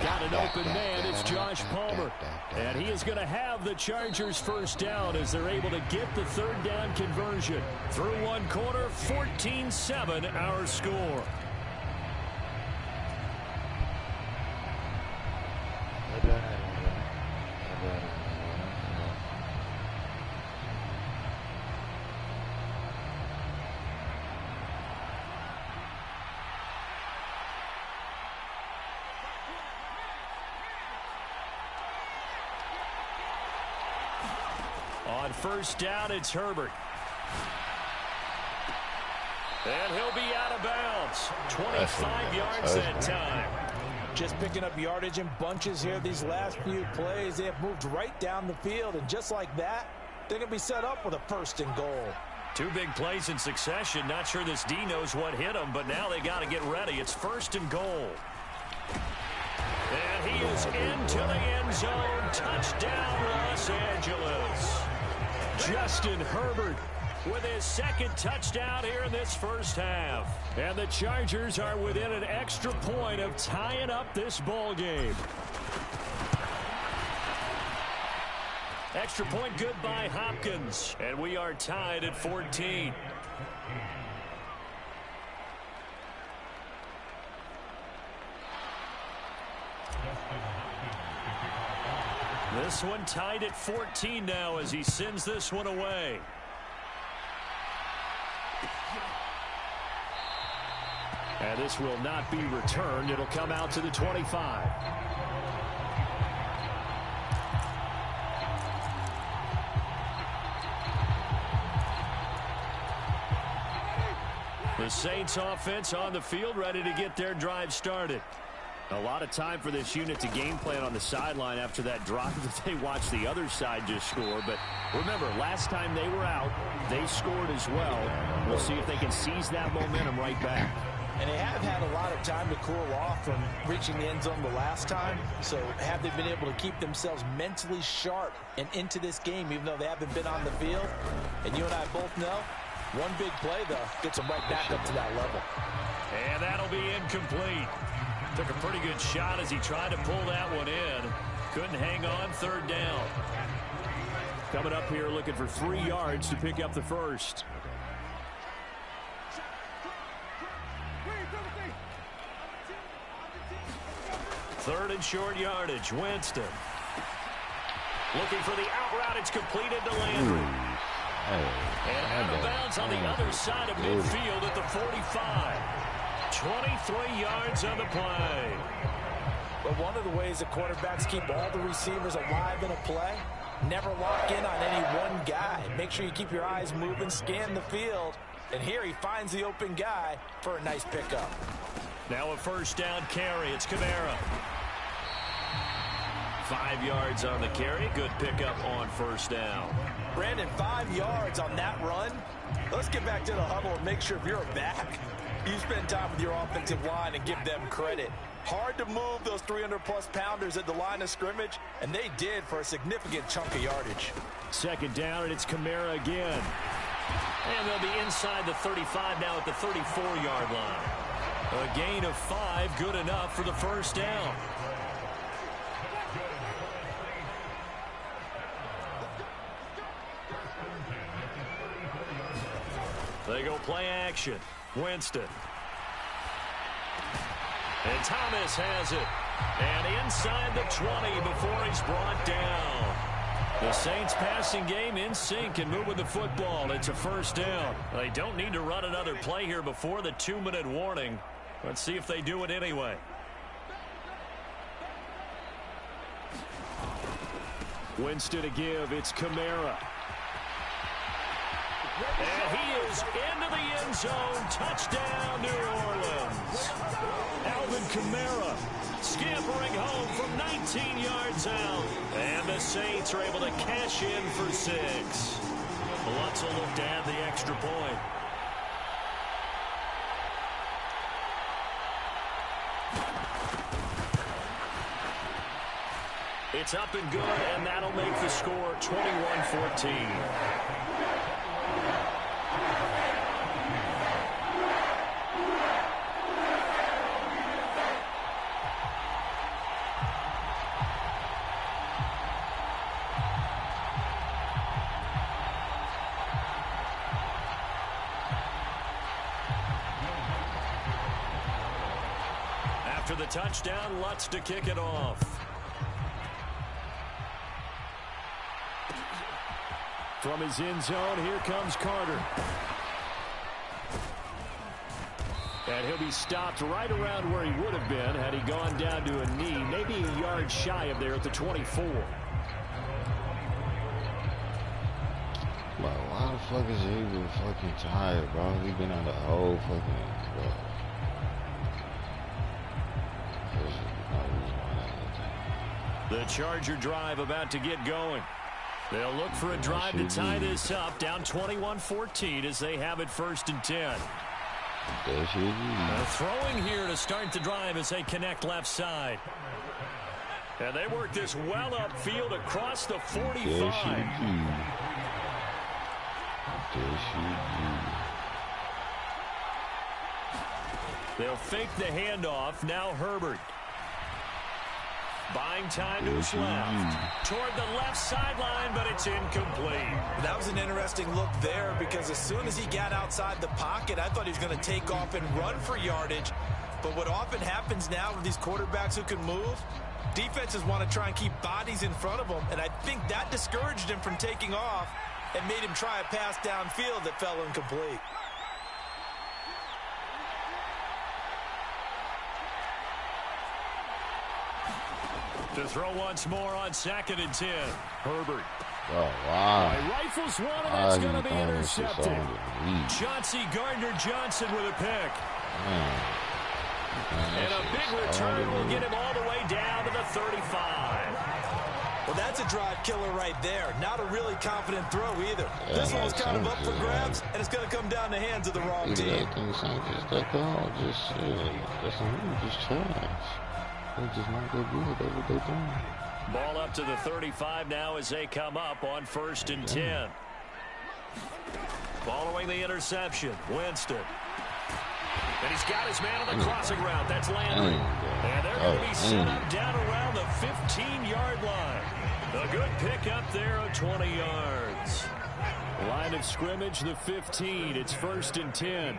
Speaker 4: Got an open man. It's Josh Palmer. And he is going to have the Chargers first down as they're able to get the 3rd down conversion. Through one quarter, 14-7 our score. On first down, it's Herbert. And he'll be out of bounds. 25 yards that time.
Speaker 5: Just picking up yardage in bunches here these last few plays. They have moved right down the field, and just like that, they're going to be set up with a 1st and goal.
Speaker 4: 2 big plays in succession. Not sure this D knows what hit him, but now they got to get ready. It's 1st and goal. And he is into the end zone. Touchdown, Los Angeles. Justin Herbert with his 2nd touchdown here in this first half. And the Chargers are within an extra point of tying up this ball game. Extra point good by Hopkins. And we are tied at 14. This one tied at 14 now as he sends this one away. And this will not be returned. It'll come out to the 25. The Saints offense on the field, ready to get their drive started.
Speaker 6: A lot of time for this unit to game plan on the sideline after that drive that they watched the other side just score. But remember, last time they were out, they scored as well. We'll see if they can seize that momentum right back.
Speaker 5: And they have had a lot of time to cool off from reaching the end zone the last time. So have they been able to keep themselves mentally sharp and into this game, even though they haven't been on the field? And you and I both know, one big play, though, gets them right back up to that level.
Speaker 4: And that'll be incomplete. Took a pretty good shot as he tried to pull that one in. Couldn't hang on, third down.
Speaker 6: Coming up here looking for 3 yards to pick up the first.
Speaker 4: Third and short yardage, Winston. Looking for the out route. It's completed to Landry. And out of bounds on the other side of midfield at the 45. 23 yards on the play.
Speaker 5: But one of the ways that quarterbacks keep all the receivers alive in a play, never lock in on any one guy. Make sure you keep your eyes moving, scan the field. And here he finds the open guy for a nice pickup.
Speaker 4: Now a first down carry. It's Kamara. 5 yards on the carry. Good pickup on first down.
Speaker 5: Brandon, 5 yards on that run. Let's get back to the huddle and make sure if you're a back, you spend time with your offensive line and give them credit. Hard to move those 300-plus pounders at the line of scrimmage, and they did for a significant chunk of yardage.
Speaker 6: Second down, and it's Kamara again.
Speaker 4: And they'll be inside the 35 now at the 34-yard line. A gain of 5, good enough for the first down. They go play action. Winston. And Thomas has it. And inside the 20 before he's brought down. The Saints passing game in sync and moving the football. It's a first down. They don't need to run another play here before the 2-minute warning. Let's see if they do it anyway.
Speaker 6: Winston to give. It's Kamara.
Speaker 4: And he is into the end zone. Touchdown, New Orleans. Alvin Kamara scampering home from 19 yards out. And the Saints are able to cash in for 6. Lutz will look to add the extra point. It's up and good, and that'll make the score 21-14. After the touchdown, Lutz to kick it off.
Speaker 6: From his end zone, here comes Carter. And he'll be stopped right around where he would have been had he gone down to a knee, maybe a yard shy of there at the 24.
Speaker 2: Bro, why the fuck is he been fucking tired, bro? He been on the whole fucking, bro.
Speaker 4: The Charger drive about to get going. They'll look for a drive to tie this up, down 21-14 as they have it first and 10. Throwing here to start the drive as they connect left side. And they work this well upfield across the 45. They'll fake the handoff. Now Herbert. Buying time to his left. Toward the left sideline, but it's incomplete.
Speaker 5: That was an interesting look there because as soon as he got outside the pocket, I thought he was going to take off and run for yardage. But what often happens now with these quarterbacks who can move, defenses want to try and keep bodies in front of them, and I think that discouraged him from taking off and made him try a pass downfield that fell incomplete.
Speaker 4: To throw once more on 2nd and 10. Herbert.
Speaker 2: Oh, wow.
Speaker 6: Rifles one, and that's going to be intercepted.
Speaker 4: Chauncey Gardner-Johnson with a pick. And a big return will get him all the way down to the 35.
Speaker 5: Well, that's a drive killer right there. Not a really confident throw either. This one's kind of up for grabs, and it's going to come down in the hands of the wrong team.
Speaker 2: That's just trash. They're just not that good. That's what they're doing.
Speaker 4: Ball up to the 35 now as they come up on 1st and 10. Following the interception, Winston. And he's got his man on the crossing route. That's Landry. And they're going to be set up down around the 15-yard line. A good pick up there of 20 yards. Line of scrimmage, the 15. It's 1st and 10.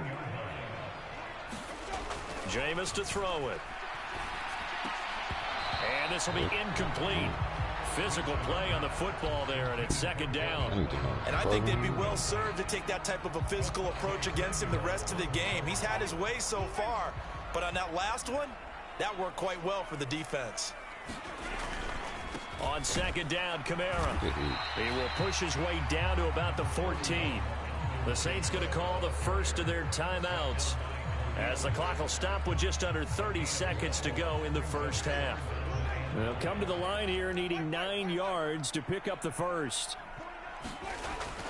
Speaker 4: Jameis to throw it. And this will be incomplete. Physical play on the football there, and it's 2nd down.
Speaker 5: And I think they'd be well served to take that type of a physical approach against him the rest of the game. He's had his way so far, but on that last one, that worked quite well for the defense.
Speaker 4: On 2nd down, Kamara. He will push his way down to about the 14. The Saints going to call the first of their timeouts as the clock will stop with just under 30 seconds to go in the first half. They'll come to the line here needing 9 yards to pick up the first.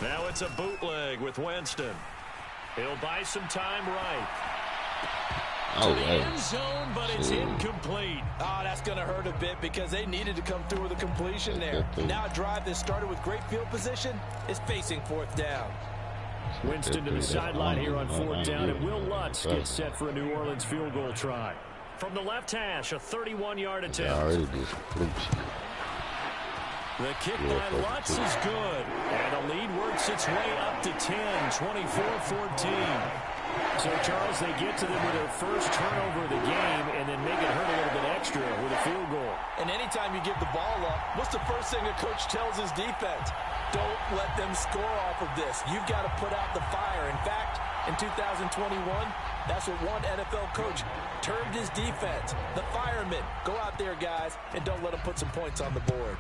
Speaker 4: Now it's a bootleg with Winston. He'll buy some time right. To the end zone, but it's incomplete.
Speaker 5: Oh, that's going to hurt a bit because they needed to come through with a completion there. Now a drive that started with great field position is facing 4th down.
Speaker 6: Winston to the sideline here on 4th down, and Will Lutz gets set for a New Orleans field goal try.
Speaker 4: From the left hash, a 31-yard attempt. The kick by Lutz is good. And the lead works its way up to 10, 24-14.
Speaker 6: So, Charles, they get to them with their first turnover of the game and then make it hurt a little bit extra with a field goal.
Speaker 5: And anytime you give the ball up, what's the first thing a coach tells his defense? Don't let them score off of this. You've got to put out the fire. In fact, in 2021, that's what one NFL coach termed his defense. The firemen. Go out there, guys, and don't let them put some points on the board.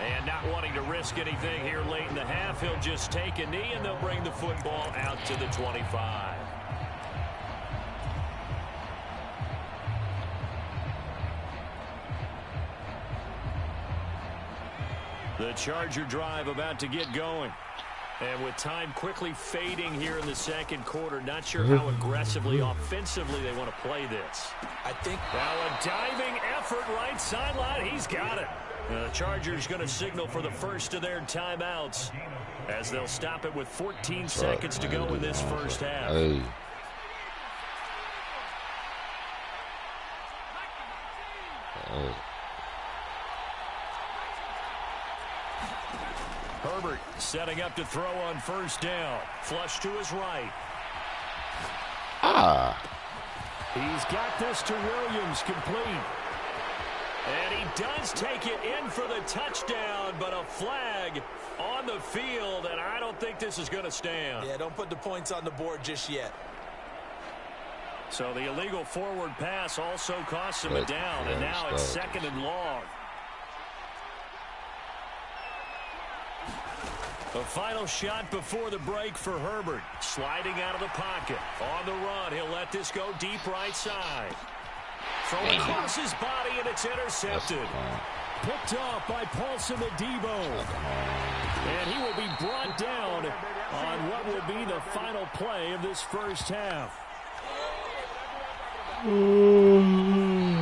Speaker 4: And not wanting to risk anything here late in the half, he'll just take a knee, and they'll bring the football out to the 25. The Charger drive about to get going. And with time quickly fading here in the 2nd quarter, not sure how aggressively, offensively they want to play this.
Speaker 5: I think
Speaker 4: now a diving effort right sideline. He's got it. The Chargers going to signal for the first of their timeouts as they'll stop it with 14 seconds to go in this first half. Herbert setting up to throw on 1st down. Flush to his right.
Speaker 6: He's got this to Williams, complete.
Speaker 4: And he does take it in for the touchdown, but a flag on the field, and I don't think this is going to stand.
Speaker 5: Yeah, don't put the points on the board just yet.
Speaker 4: So the illegal forward pass also costs him a down, and now it's 2nd and long. The final shot before the break for Herbert. Sliding out of the pocket. On the run, he'll let this go deep right side. Throw across his body, and it's intercepted.
Speaker 6: Picked off by Paulson Adebo. And he will be brought down on what will be the final play of this first half.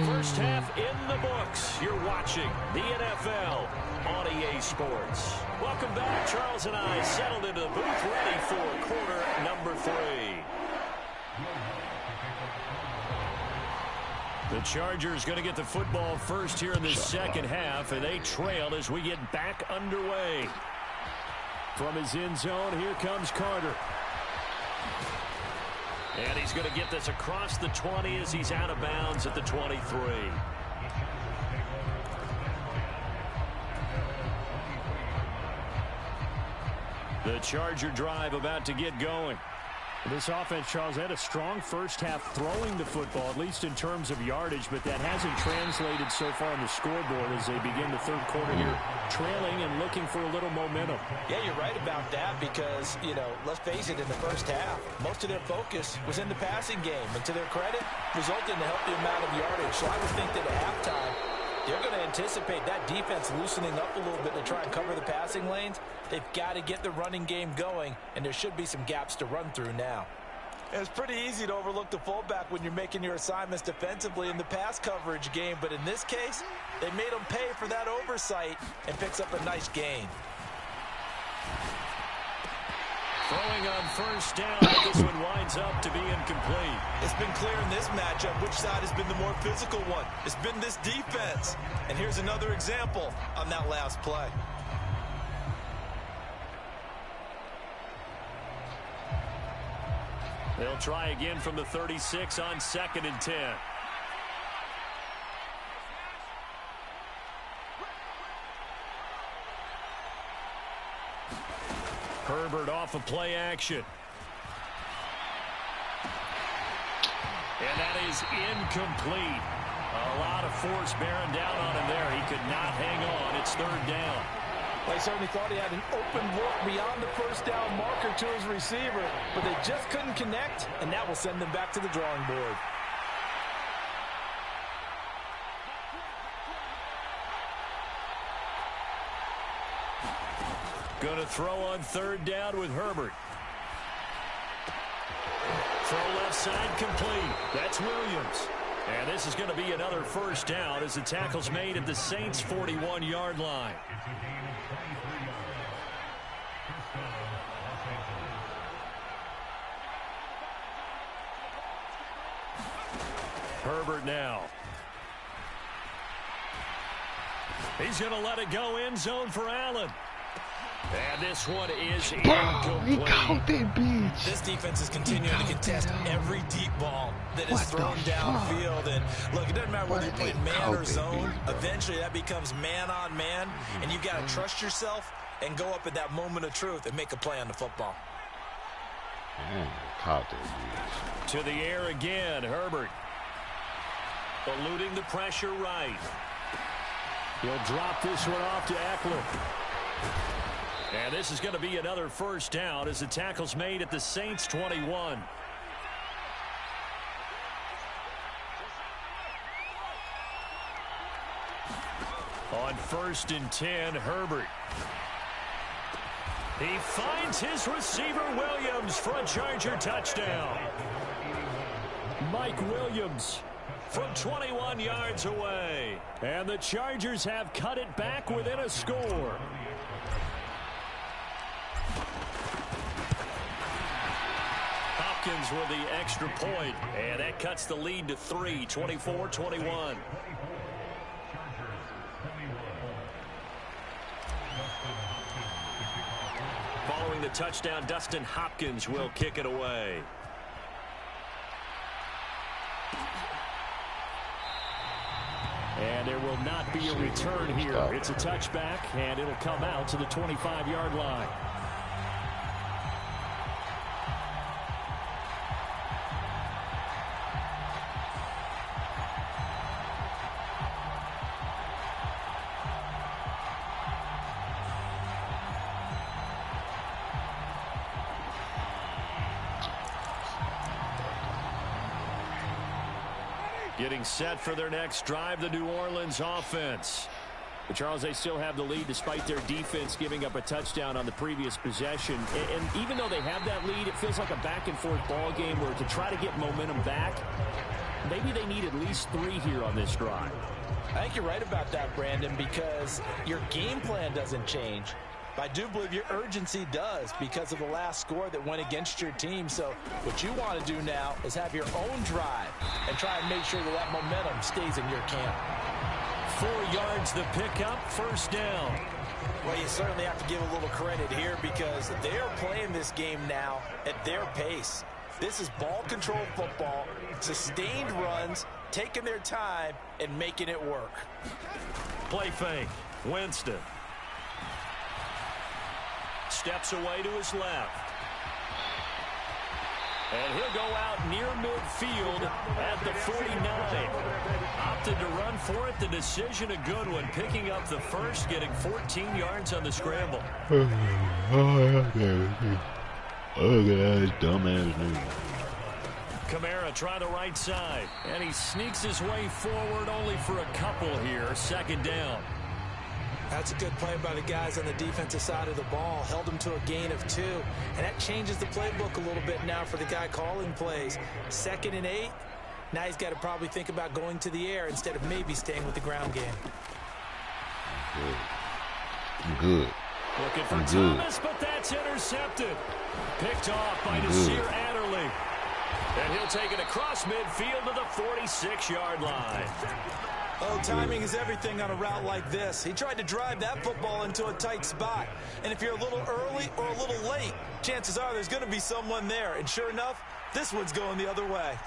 Speaker 4: First half in the books. You're watching the NFL on EA Sports. Welcome back. Charles and I settled into the booth ready for quarter number 3. The Chargers going to get the football first here in the second half, and they trail as we get back underway.
Speaker 6: From his end zone, here comes Carter.
Speaker 4: And he's going to get this across the 20 as he's out of bounds at the 23. The Charger drive about to get going.
Speaker 6: This offense, Charles, had a strong first half throwing the football, at least in terms of yardage, but that hasn't translated so far on the scoreboard as they begin the third quarter here, trailing and looking for a little momentum.
Speaker 5: Yeah, you're right about that because, you know, let's face it, in the first half, most of their focus was in the passing game. And to their credit, resulted in a healthy amount of yardage. So I would think that at halftime, they're going to anticipate that defense loosening up a little bit to try and cover the passing lanes. They've got to get the running game going, and there should be some gaps to run through now. It's pretty easy to overlook the fullback when you're making your assignments defensively in the pass coverage game, but in this case, they made them pay for that oversight and picks up a nice gain.
Speaker 4: Throwing on first down, but this one winds up to be incomplete.
Speaker 5: It's been clear in this matchup which side has been the more physical one. It's been this defense. And here's another example on that last play.
Speaker 4: They'll try again from the 36 on 2nd and 10. Herbert off of play action. And that is incomplete. A lot of force bearing down on him there. He could not hang on. It's 3rd down.
Speaker 5: They certainly thought he had an open look beyond the first down marker to his receiver, but they just couldn't connect, and that will send them back to the drawing board.
Speaker 4: Going to throw on 3rd down with Herbert. Throw left side complete. That's Williams. And this is going to be another first down as the tackle's made at the Saints' 41-yard line. Herbert now. He's going to let it go end zone for Allen. And this one is incomplete.
Speaker 5: This defense is continuing to contest every deep ball that is thrown downfield. And look, it doesn't matter whether you play man or zone. Eventually that becomes man on man. And you've got to trust yourself and go up at that moment of truth and make a play on the football.
Speaker 4: To the air again, Herbert. Eluding the pressure right.
Speaker 6: He'll drop this one off to Eckler.
Speaker 4: And this is going to be another first down as the tackle's made at the Saints' 21. On 1st and 10, Herbert. He finds his receiver, Williams, for a Charger touchdown.
Speaker 6: Mike Williams
Speaker 4: from 21 yards away.
Speaker 6: And the Chargers have cut it back within a score.
Speaker 4: Hopkins with the extra point, and that cuts the lead to 3, 24-21. Following the touchdown, Dustin Hopkins will kick it away.
Speaker 6: And there will not be a return here. It's a touchback, and it'll come out to the 25-yard line.
Speaker 4: Getting set for their next drive, the New Orleans offense.
Speaker 6: But Charles, they still have the lead despite their defense giving up a touchdown on the previous possession. And even though they have that lead, it feels like a back-and-forth ball game where to try to get momentum back, maybe they need at least 3 here on this drive.
Speaker 5: I think you're right about that, Brandon, because your game plan doesn't change. I do believe your urgency does because of the last score that went against your team. So what you want to do now is have your own drive and try and make sure that that momentum stays in your camp.
Speaker 4: 4 yards the pickup, first down.
Speaker 5: Well, you certainly have to give a little credit here because they are playing this game now at their pace. This is ball control football, sustained runs, taking their time and making it work.
Speaker 4: Play fake, Winston. Steps away to his left. And he'll go out near midfield at the 49. Opted to run for it. The decision a good one. Picking up the first, getting 14 yards on the scramble.
Speaker 2: Oh, guys, dumbass dude.
Speaker 4: Kamara try the right side. And he sneaks his way forward only for a couple here. Second down.
Speaker 5: That's a good play by the guys on the defensive side of the ball. Held them to a gain of 2. And that changes the playbook a little bit now for the guy calling plays. 2nd and 8. Now he's got to probably think about going to the air instead of maybe staying with the ground game.
Speaker 2: Good.
Speaker 4: Looking for Thomas, but that's intercepted. Picked off by Nasir Adderley. And he'll take it across midfield to the 46-yard line.
Speaker 5: Oh, timing is everything on a route like this. He tried to drive that football into a tight spot. And if you're a little early or a little late, chances are there's going to be someone there. And sure enough, this one's going the other way.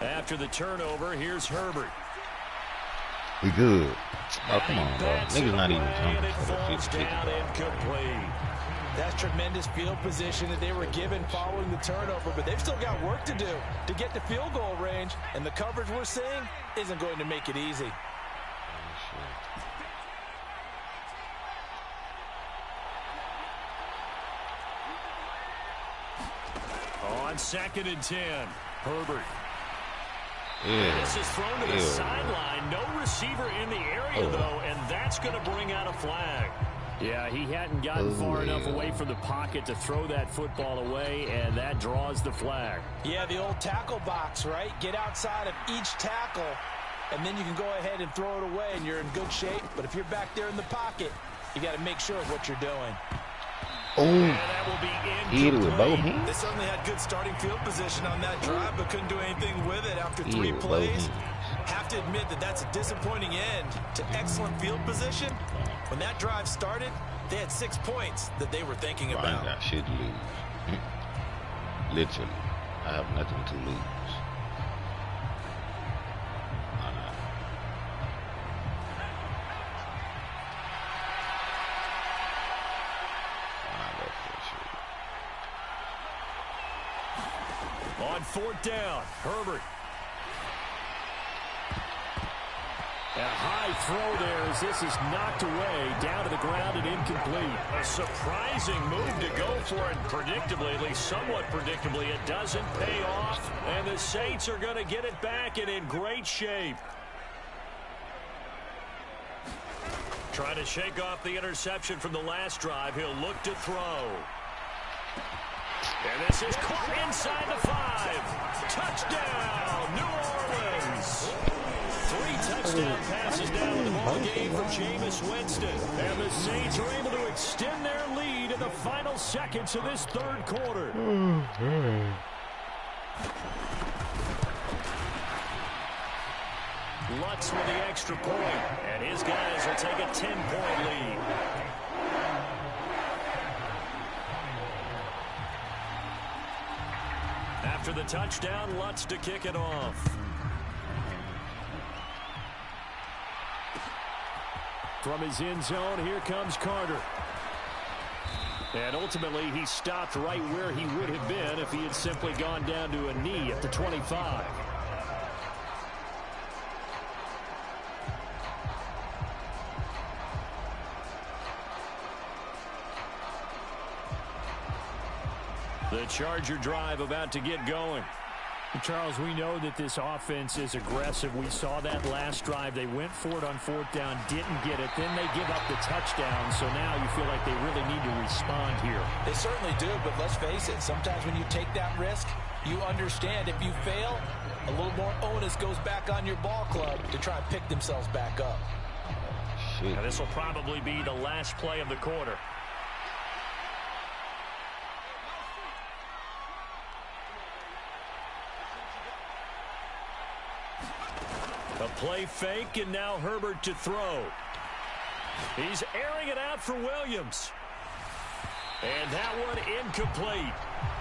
Speaker 5: After the turnover, here's Herbert.
Speaker 2: We good. Oh, come on, bro. Niggas not even jumping for the 50.
Speaker 5: Incomplete. That's tremendous field position that they were given following the turnover, but they've still got work to do to get to field goal range, and the coverage we're seeing isn't going to make it easy. On 2nd and 10, Herbert.
Speaker 2: Yeah.
Speaker 4: This is thrown to the sideline. No receiver in the area, though, and that's going to bring out a flag. Yeah, he hadn't gotten far enough away from the pocket to throw that football away, and that draws the flag. Yeah, the old tackle box, right? Get outside of each tackle, and then you can go ahead and throw it away, and you're in good shape. But if you're back there in the pocket, you got to make sure of what you're doing.
Speaker 2: Oh,
Speaker 4: that will be
Speaker 2: hit it with both hands.
Speaker 5: They certainly had good starting field position on that drive, but couldn't do anything with it after 3 plays. Have to admit that that's a disappointing end to excellent field position. When that drive started, they had 6 points that they were thinking about.
Speaker 2: I ain't got shit to lose. Literally, I have nothing to lose.
Speaker 4: On 4th down, Herbert. And a high throw there as this is knocked away, down to the ground and incomplete. A surprising move to go for it, predictably, at least somewhat predictably. It doesn't pay off, and the Saints are going to get it back and in great shape. Trying to shake off the interception from the last drive. He'll look to throw. And this is caught inside the 5. Touchdown, New Orleans. 3 touchdown passes down in the ball game from Jameis Winston. And the Saints are able to extend their lead in the final seconds of this 3rd quarter. Lutz with the extra point, and his guys will take a 10-point lead. After the touchdown, Lutz to kick it off. From his end zone, here comes Carter. And ultimately, he stopped right where he would have been if he had simply gone down to a knee at the 25. The Charger drive about to get going. Charles, we know that this offense is aggressive. We saw that last drive. They went for it on 4th down, didn't get it. Then they give up the touchdown. So now you feel like they really need to respond here.
Speaker 5: They certainly do, but let's face it. Sometimes when you take that risk, you understand if you fail, a little more onus goes back on your ball club to try and pick themselves back up.
Speaker 4: Now this will probably be the last play of the quarter. A play fake, and now Herbert to throw. He's airing it out for Williams. And that one incomplete.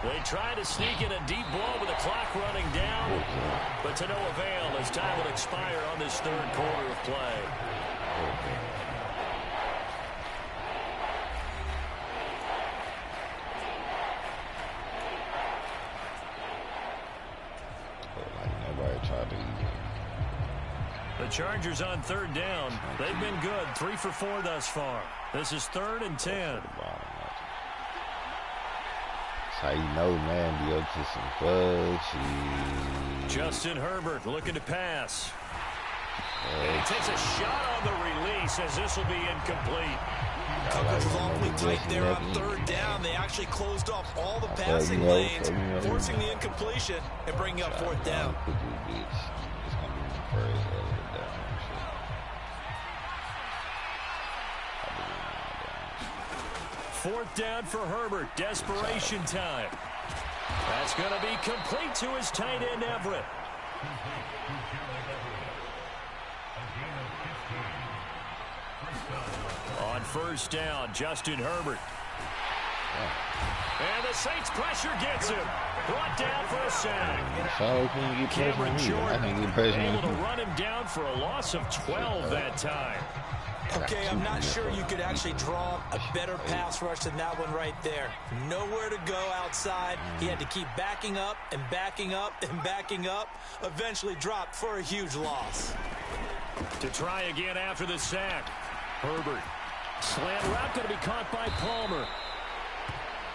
Speaker 4: They try to sneak in a deep ball with the clock running down, but to no avail as time will expire on this 3rd quarter of play.
Speaker 6: The Chargers on third down. They've been good. 3 for 4 thus far. This is 3rd and 10.
Speaker 2: That's how you know, man. Be up to some fudge.
Speaker 6: Justin Herbert looking to pass. And he takes a shot on the release as this will be incomplete.
Speaker 5: Coverage was awfully tight there on 3rd down. They actually closed off all the passing lanes, forcing the incompletion and bringing up 4th down.
Speaker 6: Fourth down for Herbert. Desperation time. That's going to be complete to his tight end, Everett. On first down, Justin Herbert. And the Saints pressure gets him. Brought down for a sack. Cameron Jordan able to run him down for a loss of 12 that time.
Speaker 5: Okay, I'm not sure you could actually draw a better pass rush than that one right there. Nowhere to go outside. He had to keep backing up and backing up and backing up. Eventually dropped for a huge loss.
Speaker 6: To try again after the sack. Herbert. Slant route going to be caught by Palmer.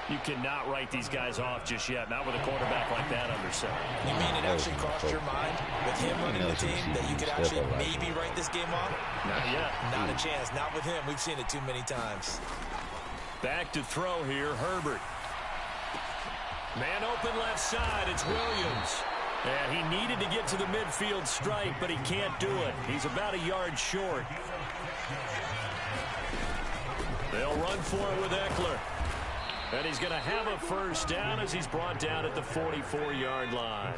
Speaker 6: You cannot write these guys off just yet. Not with a quarterback like that under center.
Speaker 5: You mean it actually crossed your mind with him running the team that you could actually maybe write this game off?
Speaker 6: Not yet.
Speaker 5: Not a chance. Not with him. We've seen it too many times.
Speaker 6: Back to throw here, Herbert. Man open left side. It's Williams. And he needed to get to the midfield strike, but he can't do it. He's about a yard short. They'll run for it with Eckler. And he's going to have a first down as he's brought down at the 44-yard line.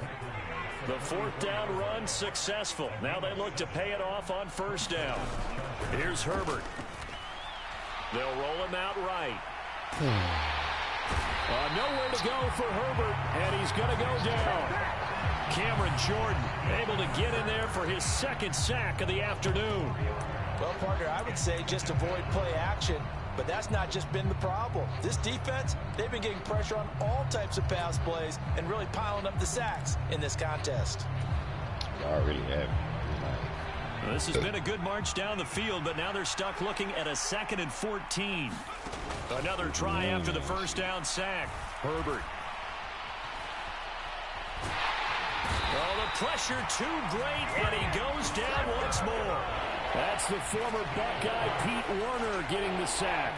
Speaker 6: The 4th down run successful. Now they look to pay it off on first down. Here's Herbert. They'll roll him out right. Nowhere to go for Herbert, and he's going to go down. Cameron Jordan able to get in there for his 2nd sack of the afternoon.
Speaker 5: Well, partner, I would say just avoid play action. But that's not just been the problem. This defense, they've been getting pressure on all types of pass plays and really piling up the sacks in this contest.
Speaker 2: Already have.
Speaker 6: Well, this has been a good march down the field, but now they're stuck looking at a 2nd and 14. Another try after the first down sack. Herbert. Well, the pressure too great, and he goes down once more. That's the former Buckeye Pete Werner getting the sack.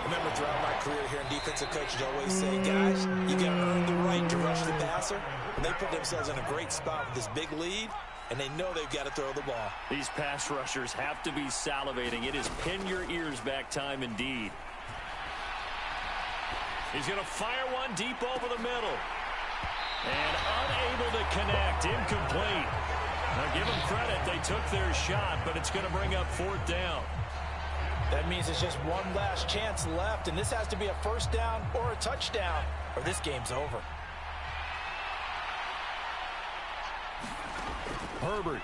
Speaker 5: Remember, throughout my career here in defensive coaches always say, guys, you got to earn the right to rush the passer. And they put themselves in a great spot with this big lead, and they know they've got to throw the ball.
Speaker 6: These pass rushers have to be salivating. It is pin your ears back time indeed. He's going to fire one deep over the middle. And unable to connect. Incomplete. Now, give them credit. They took their shot, but it's going to bring up 4th down.
Speaker 5: That means it's just one last chance left, and this has to be a first down or a touchdown, or this game's over.
Speaker 6: Herbert.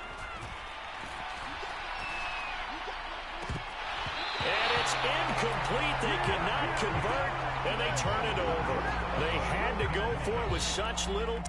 Speaker 6: And it's incomplete. They cannot convert, and they turn it over. They had to go for it with such little